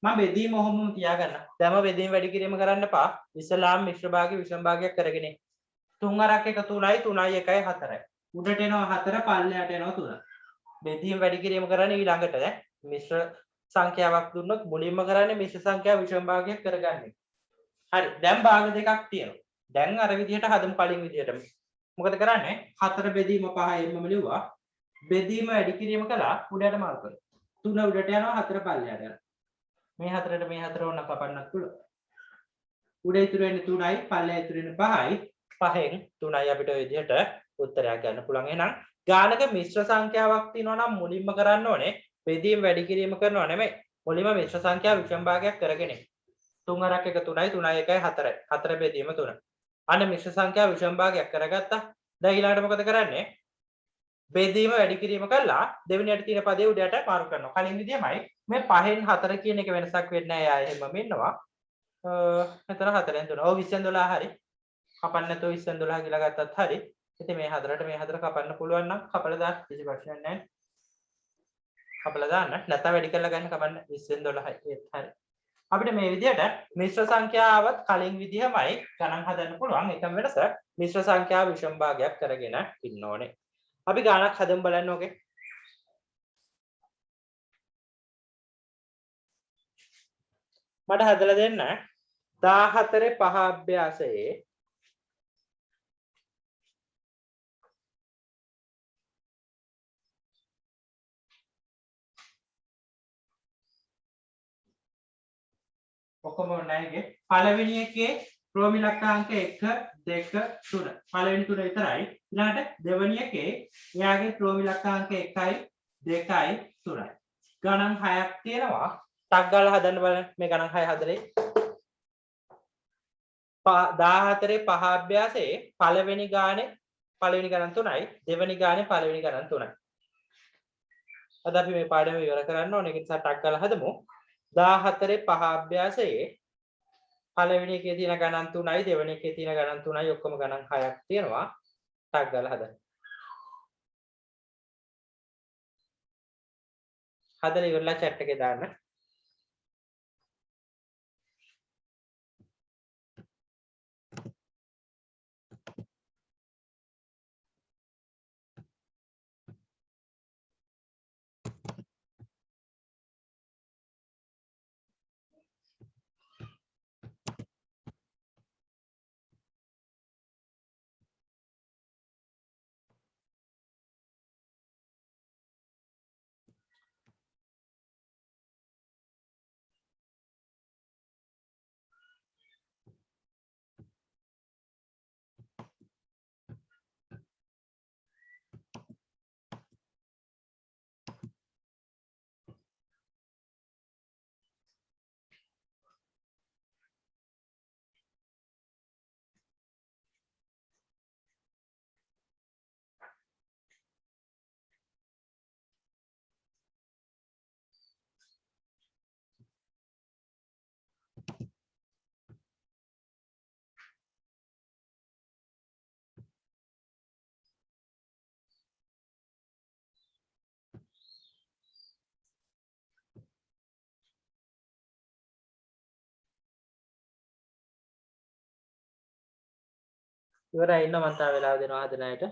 මම බෙදීම ඔහොමම තියාගන්න. දැන්ම බෙදීම වැඩි කිරීම කරන්න එපා. ඉස්ලාම් මිශ්‍ර භාගය විෂම භාගයක් කරගෙන. 3 අරක් එක 3යි 3යි 1යි 4යි. උඩට එනවා 4 පල්ලෙහාට එනවා 3. බෙදීම වැඩි කිරීම කරන්නේ ඊළඟට දැන් මිශ්‍ර සංඛ්‍යාවක් දුන්නොත් මුලින්ම කරන්නේ මිශ්‍ර සංඛ්‍යාව විෂම භාගයක් කරගන්නේ. හරි. දැන් භාග දෙකක් තියෙනවා. දැන් අර විදිහට හදමු කලින් විදිහටම. මොකද කරන්නේ 4 බෙදීම 5යින්ම ලිව්වා. බෙදීම වැඩි කිරීම කළා උඩට මාරු කරා. 3 උඩට යනවා 4 පල්ලෙහාට යනවා. මේ 4ට මේ 4 ඕන කපන්නත් පුළුවන්. උඩ ඉතුරු වෙන්නේ 3යි පල්ලෙහා ඉතුරු වෙන්නේ 5යි. 5න් 3යි අපිට ඔය විදිහට උත්තරයක් ගන්න පුළුවන්. එහෙනම් ගානක මිශ්‍ර සංඛ්‍යාවක් තියෙනවා නම් මුලින්ම කරන්න ඕනේ බෙදීම වැඩි කිරීම කරනවා නෙමෙයි. මුලින්ම මිශ්‍ර සංඛ්‍යාව විෂම භාගයක් කරගෙන. 3 අරක් එක 3යි 3යි 1යි 4යි. 4 බෙදීම 3. අන්න මිශ්‍ර සංඛ්‍යාව විෂම භාගයක් කරගත්තා. දැන් ඊළඟට මොකද කරන්නේ? බෙදීම වැඩි කිරීම කළා දෙවෙනියට තියෙන පදේ උඩයට මාරු කරනවා. කලින් විදියමයි මේ 5න් 4 කියන එක වෙනසක් වෙන්නේ නැහැ. ආයෙ හැමම ඉන්නවා. මෙතන 4න් 3. ඔව් 20න් 12 හරි. කපන්න නැතුව 20න් 12 කියලා ගත්තත් හරි. ඉතින් මේ 4ට මේ 4 කපන්න පුළුවන් නම් කපලා දාන්න කිසි ප්‍රශ්නයක් නැහැ. කපලා දාන්න. නැත්නම් වැඩි කරලා ගන්න කපන්න 20න් 12යි. ඒත් හරි. අපිට මේ විදිහට මිශ්‍ර සංඛ්‍යාවත් කලින් විදිහමයි ගණන් හදන්න පුළුවන්. එකම වෙනස මිශ්‍ර සංඛ්‍යාව විෂම භාගයක් කරගෙන ඉන්න ඕනේ. අපි ගානක් හදමු බලන්න ඕකේ. මට හදලා දෙන්න 14 5 අභ්‍යාසයේ ඔක්කොම නැයිගේ පළවෙනි එකේ රෝමි ලක්ෂාංක 1 2 3 පළවෙනි තුන විතරයි ඊළඟට දෙවෙනි එකේ එයාගේ රෝමි ලක්ෂාංක 1යි 2යි 3යි ගණන් 6ක් තියෙනවා ටක් ගාලා හදන්න බලන්න මේ ගණන් 6 හදලේ 14 5 අභ්‍යාසයේ පළවෙනි ගානේ පළවෙනි ගණන් 3යි දෙවෙනි ගානේ පළවෙනි ගණන් 3යි අද අපි මේ පාඩම ඉවර කරන්න ඕනේ ඒක නිසා ටක් ගාලා හදමු 14 5 අභ්‍යාසයේ පළවෙනි එකේ තියෙන ගණන් 3යි දෙවෙනි එකේ තියෙන ගණන් 3යි ඔක්කොම ගණන් 6ක් තියෙනවා ටක් ගාලා හදන්න. හදලා ඉවරලා chat එකේ දාන්න. ඉවරයි ඉන්න මම තා වෙලාව දෙනවා හදන අයට.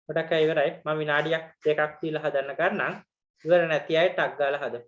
ගොඩක් අය ඉවරයි. මම විනාඩියක් දෙකක් තියලා හදන්න ගන්නම්. ඉවර නැති අය ටක් ගාලා හදමු.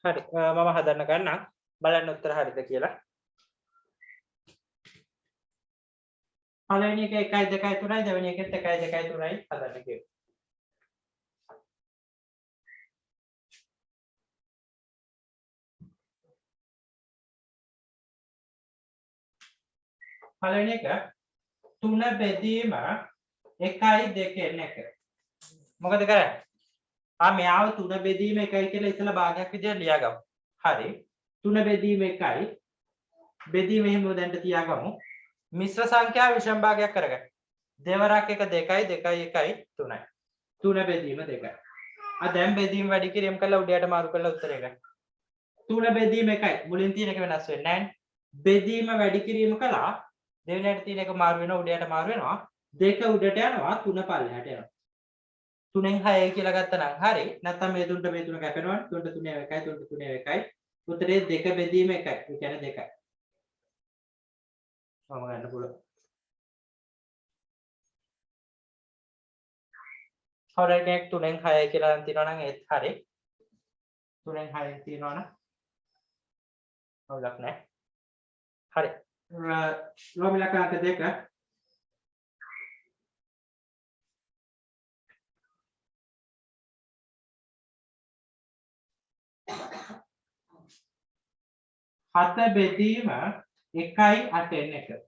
හරි. මම හදන්න ගන්නම්. බලන්න උත්තර හරිද කියලා. පළවෙනි එක 1 2 3යි දෙවෙනි එකෙත් 1 2 3යි හදන්න කියමු. පළවෙනි එක 3 බෙදීම 1යි 2න් 1. මොකද කරන්නේ? මෙයාව 3 බෙදීම 1යි කියලා ඉතලා භාගයක් විදියට ලියාගමු. හරි. 3 බෙදීම 1යි. බෙදීම එහෙම දැන්ට තියාගමු. මිශ්‍ර සංඛ්‍යා විෂම භාගයක් කරගන්න. දෙවරක් 1 2යි 2යි 1යි 3යි. 3 බෙදීම 2යි. දැන් බෙදීම වැඩි කිරීම කළා උඩයට මාරු කරලා උත්තරය ගන්න. 3 බෙදීම 1යි. මුලින් තියෙන එක වෙනස් වෙන්නේ නැහැ. බෙදීම වැඩි කිරීම කළා. දෙවෙනියට තියෙන එක මාරු වෙනවා උඩයට මාරු වෙනවා. 2 උඩට යනවා 3 පල්ලෙහාට යනවා. 3න් 6යි කියලා ගත්තා නම් හරි. නැත්නම් මේ 3ට මේ 3 කැපෙනවා. 3ට 3 1යි 3ට 3 1යි. උත්තරේ 2 බෙදීම 1යි. ඒ කියන්නේ 2යි. මම ගන්න පුළුවන්. හොරෙක් 3න් 6යි කියලා නම් තියෙනවා නම් ඒත් හරි. 3න් 6යි තියෙනවා නම් අවුලක් නැහැ. හරි. රෝමිලක අංක 2 7 බෙදීම 1යි 8න් 1.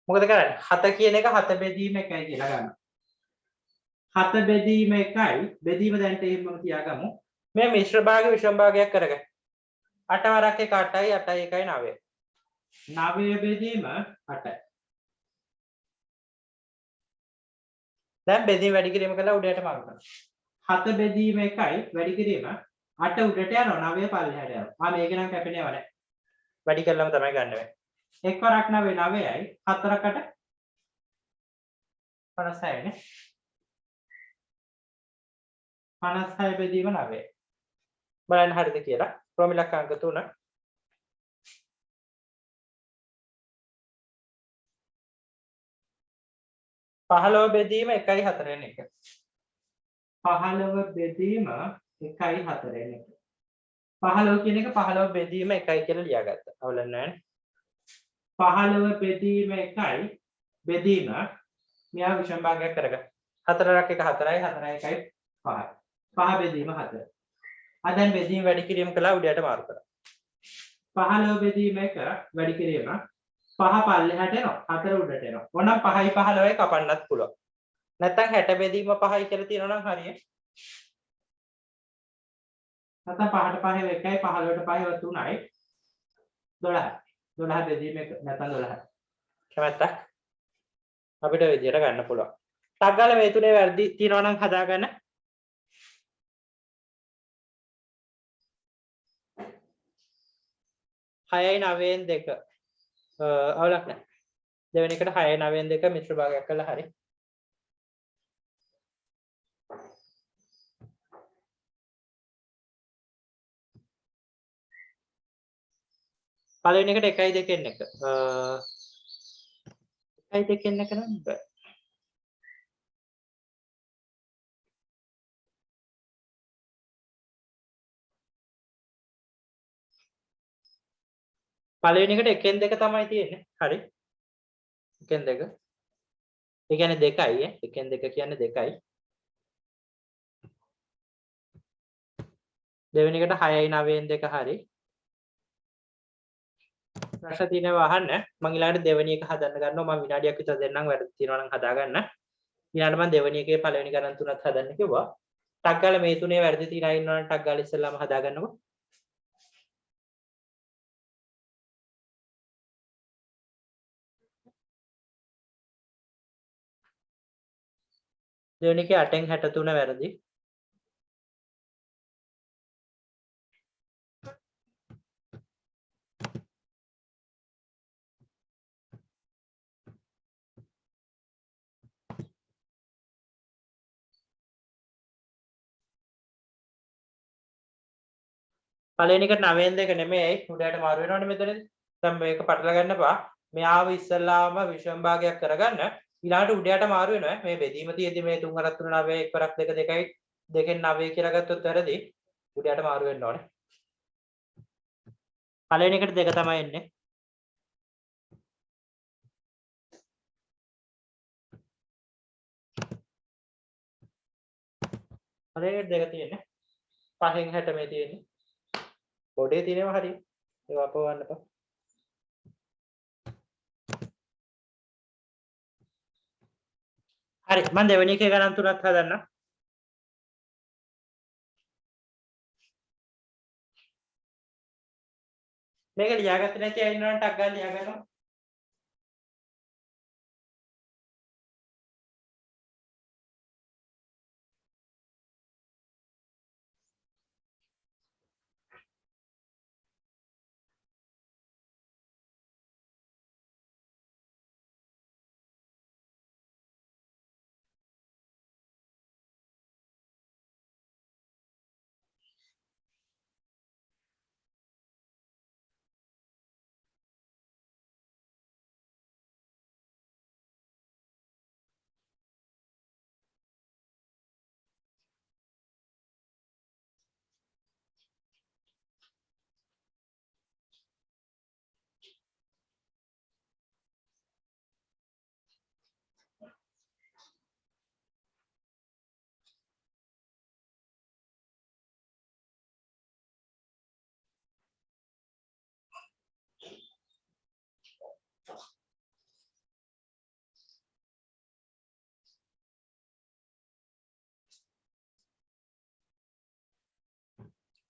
මොකද කරන්නේ? 7 කියන එක 7 බෙදීම 1යි කියලා ගන්නවා. 7 බෙදීම 1යි බෙදීම දැන්ට එහෙමම තියාගමු. මේ මිශ්‍ර භාග විෂම භාගයක් කරගන්න. 8 වරක් 1 8යි 8යි 1යි 9. 9 බෙදීම 8යි. දැන් බෙදීම වැඩි කිරීම කළා උඩයට මාරු කරනවා. 7 බෙදීම 1යි වැඩි කිරීම 8 උඩට යනවා 9 පල්ලෙහාට යනවා. මේක නම් කැපෙන්නේ නැහැ. වැඩි කළාම තමයි ගන්න වෙන්නේ. එක් වරක් 9 9යි 4කට 56 නේ. 56 බෙදීම 9. බලන්න හරිද කියලා. ප්‍රෝමිලක අංක 3. පහළව බෙදීම 1යි 4න් 1. 15 බෙදීම 1යි 4න් 1. 15 කියන එක 15 බෙදීම 1යි කියලා ලියාගත්තා. අවුලක් නැහැ නේ. 15 බෙදීම 1යි බෙදීම මෙයා විෂම භාගයක් කරගන්න. 4ක් 1 4යි 4යි 1යි 5යි. 5 බෙදීම 4. දැන් බෙදීම වැඩි කිරීම කළා උඩයට මාරු කරා. 15 බෙදීම 1 වැඩි කිරීම 5 පල්ලෙහාට එනවා 4 උඩට එනවා. ඕනම් 5යි 15යි කපන්නත් පුළුවන්. නැත්නම් 60 බෙදීම 5යි කියලා තියෙනවා නම් හරිය. නැත්නම් 5ට 5 1යි 15ට 5 3යි 12යි. 12 බෙදීම 1 නැත්නම් 12යි. කැමැත්තක්? අපිට විදියට ගන්න පුළුවන්. ටක් ගාලා මේ තුනේ වැරදි තියෙනවා නම් හදාගන්න. 6යි 9න් 2. අවුලක් නැහැ. දෙවෙනි එකට 6යි 9න් 2 මිශ්‍ර භාගයක් කළා හරි. පළවෙනි එකට 1යි 2න් 1. 1යි 2න් 1 නම් බෑ. පළවෙනි එකට එකෙන් දෙක තමයි තියෙන්නේ. හරි. එකෙන් දෙක. ඒ කියන්නේ දෙකයි ඈ. එකෙන් දෙක කියන්නේ දෙකයි. දෙවෙනි එකට 6යි 9න් දෙක හරි. ප්‍රශ්න තියෙනවා අහන්න. මම ඊළඟට දෙවෙනි එක හදන්න ගන්නවා. මම විනාඩියක් විතර දෙන්නම් වැඩ තියෙනවා නම් හදාගන්න. ඊළඟට මම දෙවෙනි එකේ පළවෙනි ගණන් තුනත් හදන්න කිව්වා. ටක් ගාලා මේ තුනේ වැරදි තියලා ඉන්නවනම් ටක් ගාලා ඉස්සෙල්ලාම හදාගන්නකො. දෙවෙනි එකේ 8න් 63 වැරදි. පළවෙනි එකට 9න් දෙක නෙමෙයි උඩයට මාරු වෙනවනේ මෙතනදී. දැන් මේක පටල ගන්න එපා. මෙයාව ඉස්සල්ලාම විෂම භාගයක් කරගන්න. ඊළඟට උඩයට මාරු වෙනවා. මේ බෙදීම තියෙද්දි මේ 3 4 3 9 1 වරක් 2 2යි දෙකෙන් 9 කියලා ගත්තොත් වැරදි. උඩයට මාරු වෙන්න ඕනේ. පළවෙනි එකට 2 තමයි එන්නේ. පළවෙනි එකට 2 තියෙන්නේ. 5න් 60 මේ තියෙන්නේ. බොඩේ තියෙනවා හරිය. ඒක අපවන්න එපා. හරි මම දෙවෙනි එකේ ගණන් තුනක් හදන්නම්. මේක ලියාගත්තේ නැති අය ඉන්නවනම් ටක් ගාලා ලියාගන්නවා.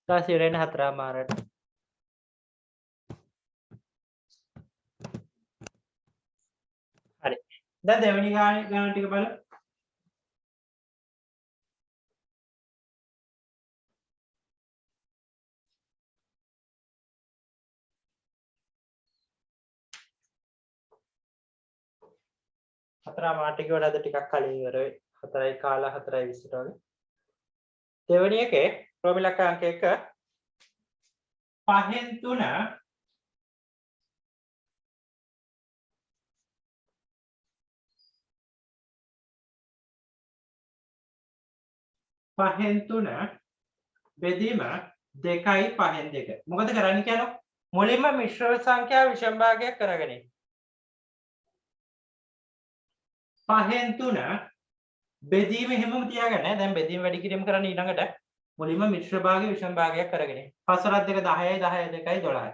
ඊට පස්සේ ඉවරෙන්නේ 4:00මාරට. හරි. දැන් දෙවෙනි ගාන ටික බලමු. හතරමාට කිව්වට අද ටිකක් කලින් ඉවර වෙයි. 4යි කාලා 4යි 20ට වගේ. දෙවෙනි එකේ ප්‍රෝමිලක අංක 1 5න් 3 5න් 3 බෙදීම 2යි 5න් 2. මොකද කරන්නේ කියනවා? මුලින්ම මිශ්‍ර සංඛ්‍යා විෂම භාගයක් කරගෙන ඉන්න. 5න් 3 බෙදීම එහෙමම තියාගන්න. දැන් බෙදීම වැඩි කිරීම කරන්න ඊළඟට මුලින්ම මිශ්‍ර භාගය විෂම භාගයක් කරගෙන ඉන්න. 5 වරක් 2 10යි 10යි 2යි 12යි.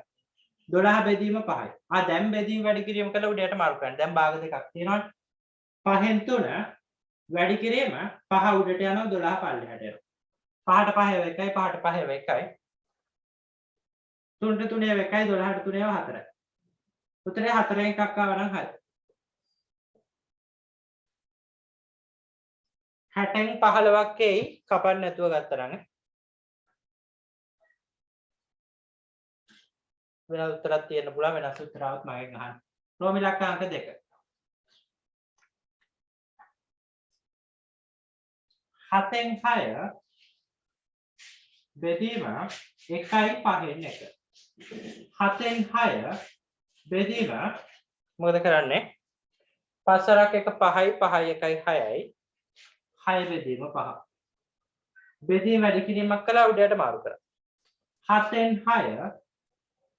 12 බෙදීම 5යි. දැන් බෙදීම වැඩි කිරීම කළා උඩයට මාරු කරන්න. දැන් භාග දෙකක් තියෙනවනේ. 5න් 3 වැඩි කිරීම 5 උඩට යනවා 12 පල්ලෙහාට යනවා. 5ට 5 1යි 5ට 5 1යි. 3ට 3 1යි 12ට 3 4යි. උත්තරේ 4න් එකක් ආව නම් හරි. 60න් 15ක් එයි කපන්න නැතුව ගත්තා නම්. වෙනස් උත්තරයක් තියෙන්න පුළුවන් වෙනස් උත්තරාවක් මගෙන් අහන්න. ප්‍රෝමිලක අංක 2. 7න් 6 බෙදීම 1යි 5න් 1. 7න් 6 බෙදීම මොකද කරන්නේ? 5 වරක් 1 5යි 5යි 1යි 6යි. 6 බෙදීම 5. බෙදීම වැඩි කිරීමක් කළා උඩයට මාරු කරා. 7න් 6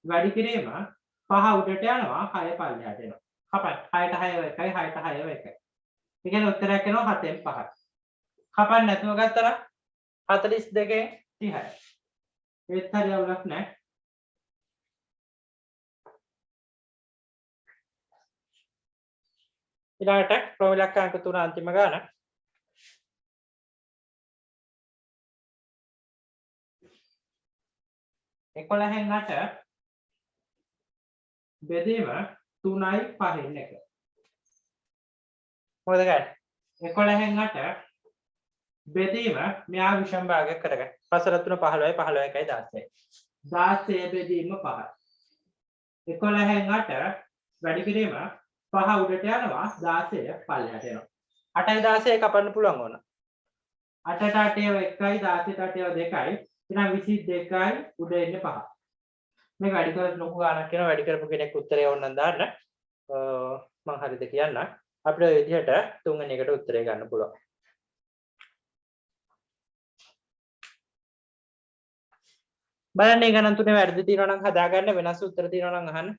වැඩි කිරීම 5 උඩට යනවා 6 පල්ලෙහාට එනවා. කපන්න 6ට 6 එකයි 6ට 6 එකයි. ඒ කියන්නේ උත්තරයක් එනවා 7න් 5යි. කපන්න නැතුව ගත්තා නම් 42න් 30යි. ඒත් හරිය අවුලක් නැහැ. ඊළඟට ප්‍රමිලක්කාංක 3 අන්තිම ගාන. එකොළහෙන් 8 බෙදීම 3යි 5න් 1. මොකද ගන්නේ? 11න් 8 බෙදීම මෙයා විෂම භාගයක් කරගන්න. 5 3 15යි 15යි 16යි. 16 බෙදීම 5යි. 11න් 8 වැඩි කිරීම 5 උඩට යනවා 16 පල්ලෙහාට එනවා. 8යි 16 කපන්න පුළුවන් ඕන. 8ට 8 1යි 16ට 8 2යි. එහෙනම් 22යි උඩ එන්නේ 5. මේක වැඩි කරලා ලොකු ගානක් වෙනවා. වැඩි කරපු කෙනෙක් උත්තරය ඕනනම් දාන්න. මම හරියද කියන්න. අපිට ඔය විදිහට තුන්වෙනි එකට උත්තරය ගන්න පුළුවන්. බලන්න මේ ගණන් තුනේ වැරදි තියෙනවා නම් හදාගන්න, වෙනස් උත්තර තියෙනවා නම් අහන්න.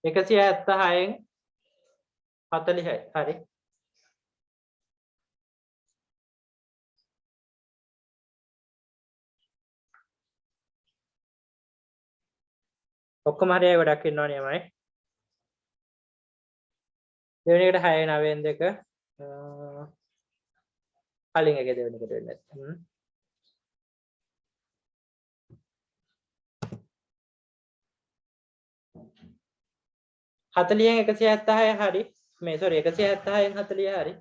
එකසිය 76න් 40යි. හරි. ඔක්කොම හරියයි ගොඩක් ඉන්නවා නියමයි. දෙවෙනි එකට 6 9න් 2 කලින් එකේ දෙවෙනි එකට වෙන්නේ නැත්නම් 40න් 176 හරි. මේ sorry 176න් 40 හරි.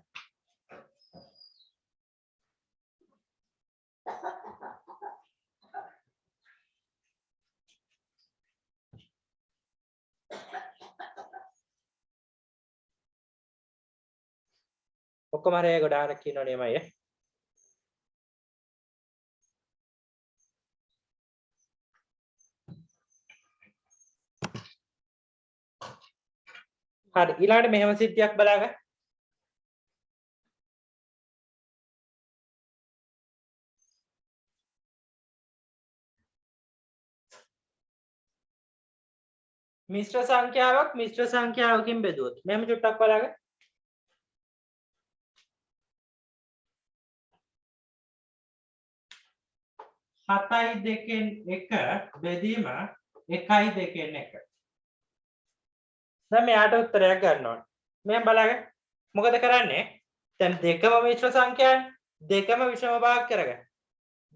ඔක්කොම හරියයි ගොඩාක් කියනවා නියමයි. හරි ඊළඟට මෙහෙම සිද්ධියක් බලාගන්න. මිශ්‍ර සංඛ්‍යාවකින් බෙදුවොත් මෙහෙම චුට්ටක් බලාගන්න. 7යි 2න් 1 බෙදීම 1යි 2න් 1. දැන් මෙයාට උත්තරයක් ගන්න ඕනේ. මෙහෙම බලන්න. මොකද කරන්නේ? දැන් දෙකම මිශ්‍ර සංඛ්‍යානේ. දෙකම විෂම භාග කරගන්න.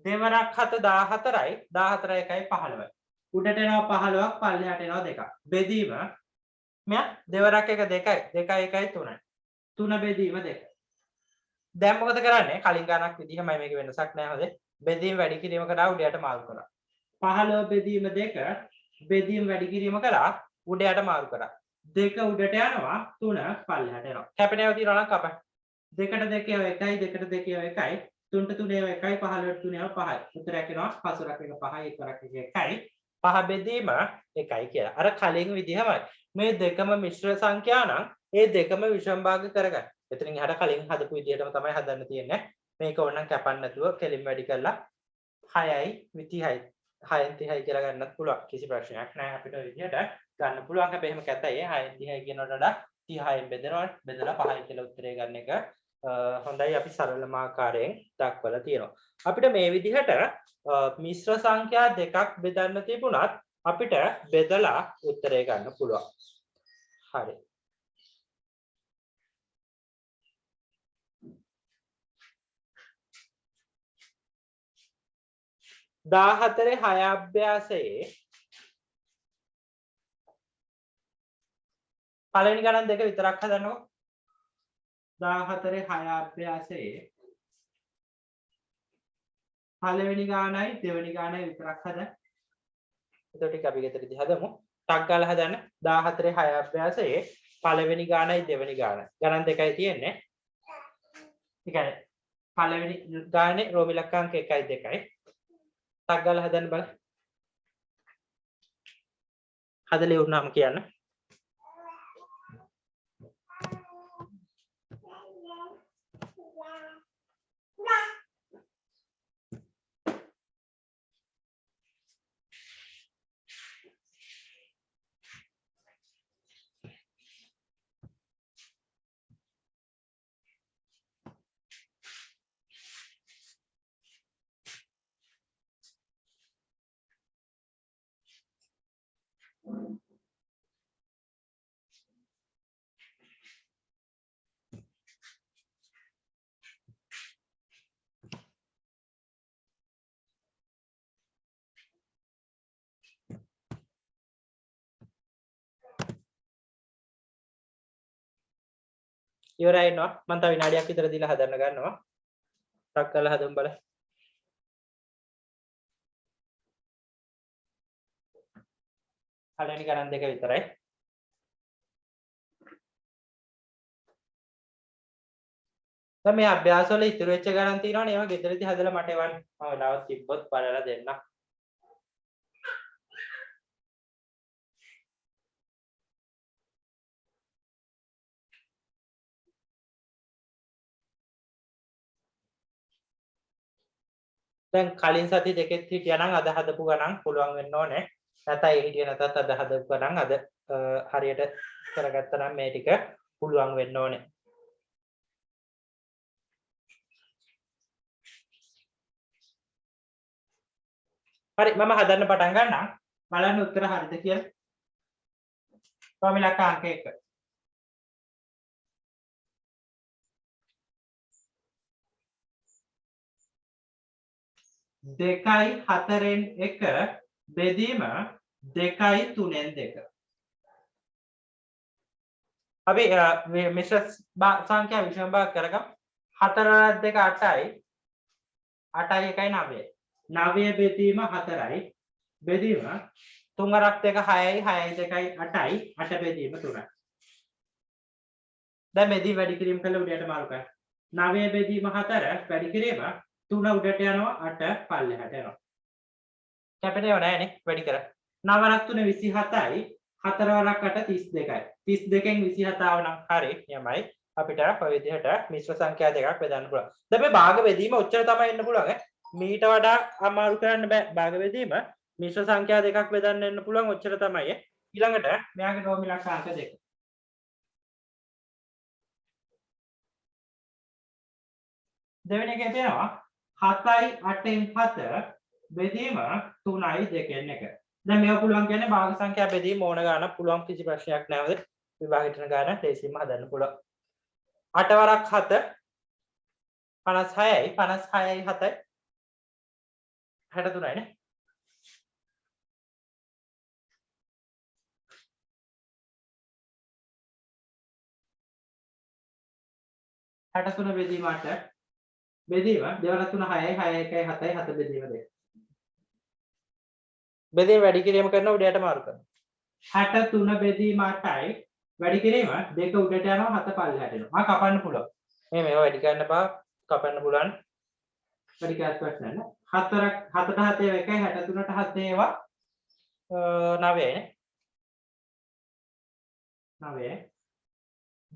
දෙවරක් 7 14යි 14 1යි 15යි. උඩට එනවා 15ක් පල්ලෙහාට එනවා 2ක්. බෙදීම මෙයා දෙවරක් 1 2යි 2යි 1යි 3යි. 3 බෙදීම 2. දැන් මොකද කරන්නේ? කලින් ගණක් විදිහමයි මේක වෙනසක් නැහැ හොදේ. බෙදීම වැඩි කිරීම කරා උඩයට මාරු කරා. 15 බෙදීම 2 බෙදීම වැඩි කිරීම කරා උඩයට මාරු කරා. 2 උඩට යනවා 3 පල්ලෙහාට එනවා. කැපෙනව තියනවා නම් කපන්න. 2ට 2 1යි 2ට 2 1යි 3ට 3 1යි 15ට 3 5යි. උත්තරයක් එනවා 5ක් 1 5යි 1ක් 1යි 5 බෙදීම 1යි කියලා. අර කලින් විදිහමයි. මේ දෙකම මිශ්‍ර සංඛ්‍යා නම් ඒ දෙකම විෂම භාග කරගන්න. එතනින් එහාට කලින් හදපු විදිහටම තමයි හදන්න තියෙන්නේ. මේක ඕනනම් කැපන්න නැතුව කෙලින් වැඩි කරලා 6යි 30යි 6න් 30යි කියලා ගන්නත් පුළුවන්. කිසි ප්‍රශ්නයක් නැහැ අපිට ඔය විදිහට ගන්න පුළුවන්. හැබැයි එහෙම කැතයි 6න් 30යි කියනකට වඩා 30න් බෙදනවා බෙදලා 5යි කියලා උත්තරේ ගන්න එක හොඳයි. අපි සරලම ආකාරයෙන් දක්වලා තියෙනවා. අපිට මේ විදිහට මිශ්‍ර සංඛ්‍යා දෙකක් බෙදන්න තිබුණත් අපිට බෙදලා උත්තරේ ගන්න පුළුවන්. හරි. දාහතරේ 6 අභ්‍යාසයේ පළවෙනි ගණන් දෙක විතරක් හදන්නකො. 14 6 අභ්‍යාසයේ පළවෙනි ගානයි දෙවෙනි ගානයි විතරක් හදන්න. එතකොට ටික අපි ගෙදරදී හදමු. ටක් ගාලා හදන්න. 14 6 අභ්‍යාසයේ පළවෙනි ගානයි දෙවෙනි ගානයි. ගණන් දෙකයි තියෙන්නේ. ඒ කියන්නේ පළවෙනි ගානේ රෝම ඉලක්කාංක 1යි 2යි. ටක් ගාලා හදන්න බලන්න. හදලා උනාම කියන්න. ඉවරයි නෝ මම තව විනාඩියක් විතර දීලා හදන්න ගන්නවා ටක් කරලා හදමු බලන්න පළවෙනි ගණන් දෙක විතරයි දැන් මේ අභ්‍යාස වල ඉතුරු වෙච්ච ගණන් තියෙනවනේ ඒවා ගෙදරදී හදලා මට එවන්න මම වෙලාවක් තිබ්බොත් බලලා දෙන්නම් දැන් කලින් සති දෙකෙත් හිටියා නම් අද හදපු ගණන් පුළුවන් වෙන්න ඕනේ නැත්නම් ඒ හිටියේ නැතත් අද හදපු ගණන් අද හරියට කරගත්තා නම් මේ ටික පුළුවන් වෙන්න ඕනේ හරි මම හදන්න පටන් ගන්නම් බලන්න උත්තර හරිද කියලා ප්‍රමිලක අංක 1 2යි 4න් 1 බෙදීම 2යි 3න් 2 අපි මිශ්‍ර සංඛ්‍යා විෂම භාග කරගමු 4 වරක් 2 8යි 8යි 1යි 9යි 9 බෙදීම 4යි බෙදීම 3 වරක් 2 6යි 6යි 2යි 8යි 8 බෙදීම 3යි දැන් මෙදී වැඩි කිරීම කළ උඩට මාරු කරන්න 9 බෙදීම 4 වැඩි කිරීම 3 උඩට යනවා 8 පල්ලෙහාට යනවා කැපෙනව නෑනේ වැඩි කර 9 වරක් 3 27යි 4 වරක් 8 32යි 32න් 27 ආව නම් හරි යමයි අපිට ඔය විදිහට මිශ්‍ර සංඛ්‍යා දෙකක් බෙදන්න පුළුවන් දැන් මේ භාග බෙදීම ඔච්චර තමයි එන්න පුළුවන් මීට වඩා අමාරු කරන්න බෑ භාග බෙදීම මිශ්‍ර සංඛ්‍යා දෙකක් බෙදන්න එන්න පුළුවන් ඔච්චර තමයි ඊළඟට මෙයාගේ නෝමිලක් අංක දෙක දෙවෙනි එකේ තියෙනවා 7යි 8න් 7 බෙදීම 3යි 2න් 1 දැන් මේක පුළුවන් කියන්නේ භාග සංඛ්‍යා බෙදීම ඕන ගානක් පුළුවන් කිසි ප්‍රශ්නයක් නැහැ විභාගෙට යන ගාන ලේසියෙන්ම හදන්න පුළුවන් 8 වරක් 7 56යි 56යි 7යි 63යි නේ 63 බෙදීම 8 බෙදීම 2 වරක් 3 6යි 6යි 1යි 7යි 7 බෙදීම 2 බෙදීම වැඩි කිරීම කරන උඩයට මාරු කරනවා 63 බෙදීම 8යි වැඩි කිරීම 2 උඩට යනවා 7 පල්ලෙහාට එනවා කපන්න පුළුවන් මේව වැඩි කරන්න බා කපන්න පුළුවන් වැඩි කරත් ප්‍රශ්න නැහැ 7ට 7 1යි 63ට 7 ඒවා 9යි නේ 9යි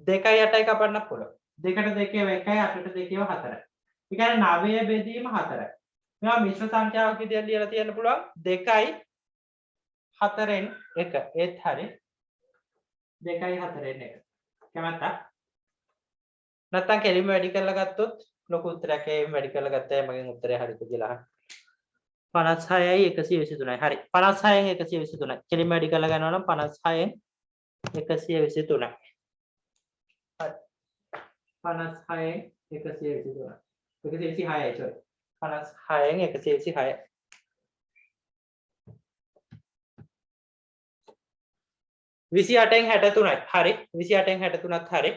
2යි 8යි කපන්න පුළුවන් 2ට 2 1යි 8ට 2 4යි ඒ කියන්නේ 9 බෙදීම 4යි මේවා මිශ්‍ර සංඛ්‍යාවක් විදිහට ලියලා තියන්න පුළුවන් 2යි 4න් 1 ඒත් හරි 2යි 4න් 1 කැමැත්තා නැත්තම් කෙලින්ම වැඩි කරලා ගත්තොත් ලොකු උත්තරයක් එයින් වැඩි කරලා ගත්තා මගෙන් උත්තරය හරිද කියලා 56යි 123යි හරි 56න් 123යි කෙලින්ම වැඩි කරලා ගන්නවා නම් 56න් 123යි හරි 56න් 123 126යි sorry 56න් 126යි 28න් 63යි හරි 28න් 63ත් හරි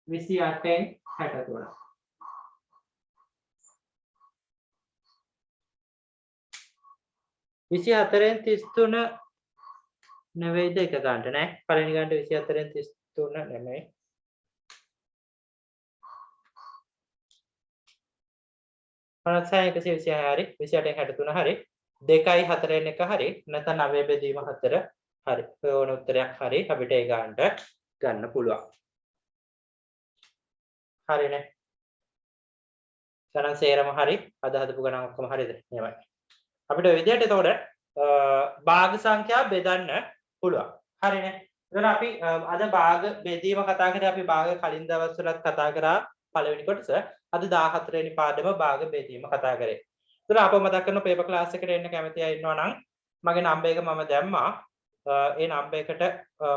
28න් 63 24න් 33 නෙවෙයිද එක ගන්නට නෑ පළවෙනි ගන්නට 24න් 33 නෙමෙයි 56න් 126 හරි 28න් 63 හරි 2යි 4න් 1 හරි නැත්නම් 9 බෙදීම 4 හරි ඔය ඕන උත්තරයක් හරි අපිට ඒ ගන්නට ගන්න පුළුවන් හරිනේ ගණන් සේරම හරි අද හදපු ගණන් ඔක්කොම හරිද එහෙමයි අපිට ඔය විදිහට එතකොට භාග සංඛ්‍යා බෙදන්න පුළුවන් හරිනේ එතකොට අපි අද භාග බෙදීම කතා කරේ අපි භාග කලින් දවස්වලත් කතා කරා පළවෙනි කොටස අද 14 වෙනි පාඩම භාග බෙදීම කතා කරේ එතකොට අපව මතක් කරන පේපර් ක්ලාස් එකට එන්න කැමති අය ඉන්නවා නම් මගේ නම්බර් එක මම දැම්මා ඒ නම්බර් එකට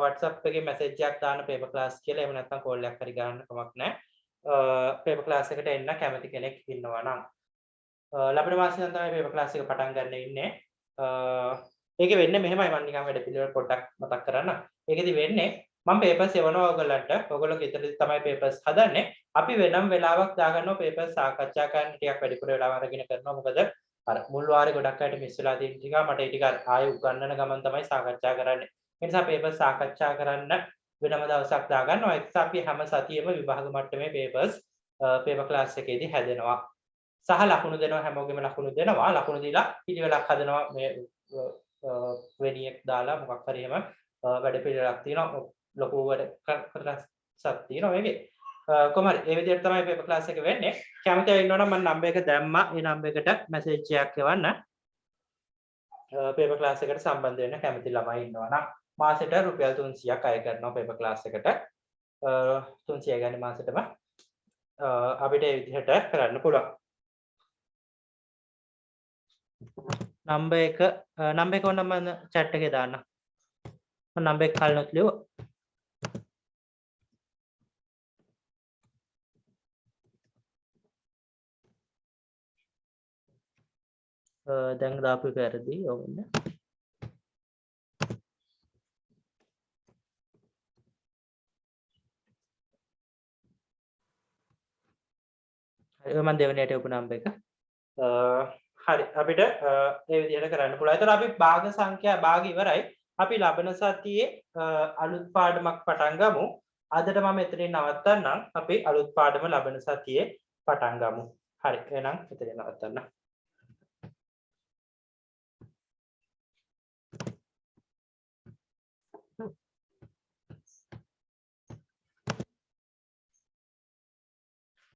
WhatsApp එකේ මැසේජ් එකක් දාන්න පේපර් ක්ලාස් කියලා එහෙම නැත්නම් කෝල් එකක් හරි ගන්න කමක් නැහැ පේපර් ක්ලාස් එකට එන්න කැමති කෙනෙක් ඉන්නවා නම් ලබන මාසෙන් තමයි පේපර් ක්ලාස් එක පටන් ගන්න ඉන්නේ ඒකේ වෙන්නේ මෙහෙමයි මම නිකන් වැඩ පිළිවෙල පොඩ්ඩක් මතක් කරන්න ඒකෙදි වෙන්නේ මම papers එවනවා ඔයගලන්ට. ඔයගොල්ලෝ ගෙදරදී තමයි papers හදන්නේ. අපි වෙනම වෙලාවක් දාගන්නවා papers සාකච්ඡා කරන්න ටිකක් වැඩිපුර වෙලාව අරගෙන කරනවා. මොකද අර මුල් වාරේ ගොඩක් අයට මිස් වෙලා තියෙන නිසා මට ඒ ටික ආයෙ උගන්වන ගමන් තමයි සාකච්ඡා කරන්නේ. ඒ නිසා papers සාකච්ඡා කරන්න වෙනම දවසක් දාගන්නවා. ඒ නිසා අපි හැම සතියෙම විභාග මට්ටමේ papers paper class එකේදී හැදෙනවා. සහ ලකුණු දෙනවා හැමෝගෙම ලකුණු දෙනවා. ලකුණු දීලා පිළිවෙලක් හදනවා මේ වෙනියෙක් දාලා මොකක් හරි එහෙම වැඩ පිළිවෙලක් තියෙනවා. ලොකු වැඩ කොටසක් තියෙනවා මේකේ. කොහොම හරි ඒ විදිහට තමයි paper class එක වෙන්නේ. කැමති අය ඉන්නවනම් මම නම්බර් එක දැම්මා. ඒ නම්බර් එකට මැසේජ් එකක් එවන්න. paper class එකට සම්බන්ධ වෙන්න කැමති ළමයි ඉන්නවා නම් මාසෙට රුපියල් 300ක් අය කරනවා paper class එකට. 300 ගන්න මාසෙටම අපිට ඒ විදිහට කරන්න පුළුවන්. නම්බර් එක ඕනනම් මම chat එකේ දාන්නම්. මම නම්බර් එක කලිනුත් ලියුවා. දැන් දාපු එක වැරදි. ඕන්න. හරි මම දෙවෙනියට උප නම්බර් එක. හරි අපිට ඒ විදිහට කරන්න පුළුවන්. ඒතර අපි භාග සංඛ්‍යා භාග ඉවරයි. අපි ලබන සතියේ අලුත් පාඩමක් පටන් ගමු. අදට මම එතනින් නවත්තන්නම්. අපි අලුත් පාඩම ලබන සතියේ පටන් ගමු. හරි එහෙනම් එතනින් නවත්තන්න.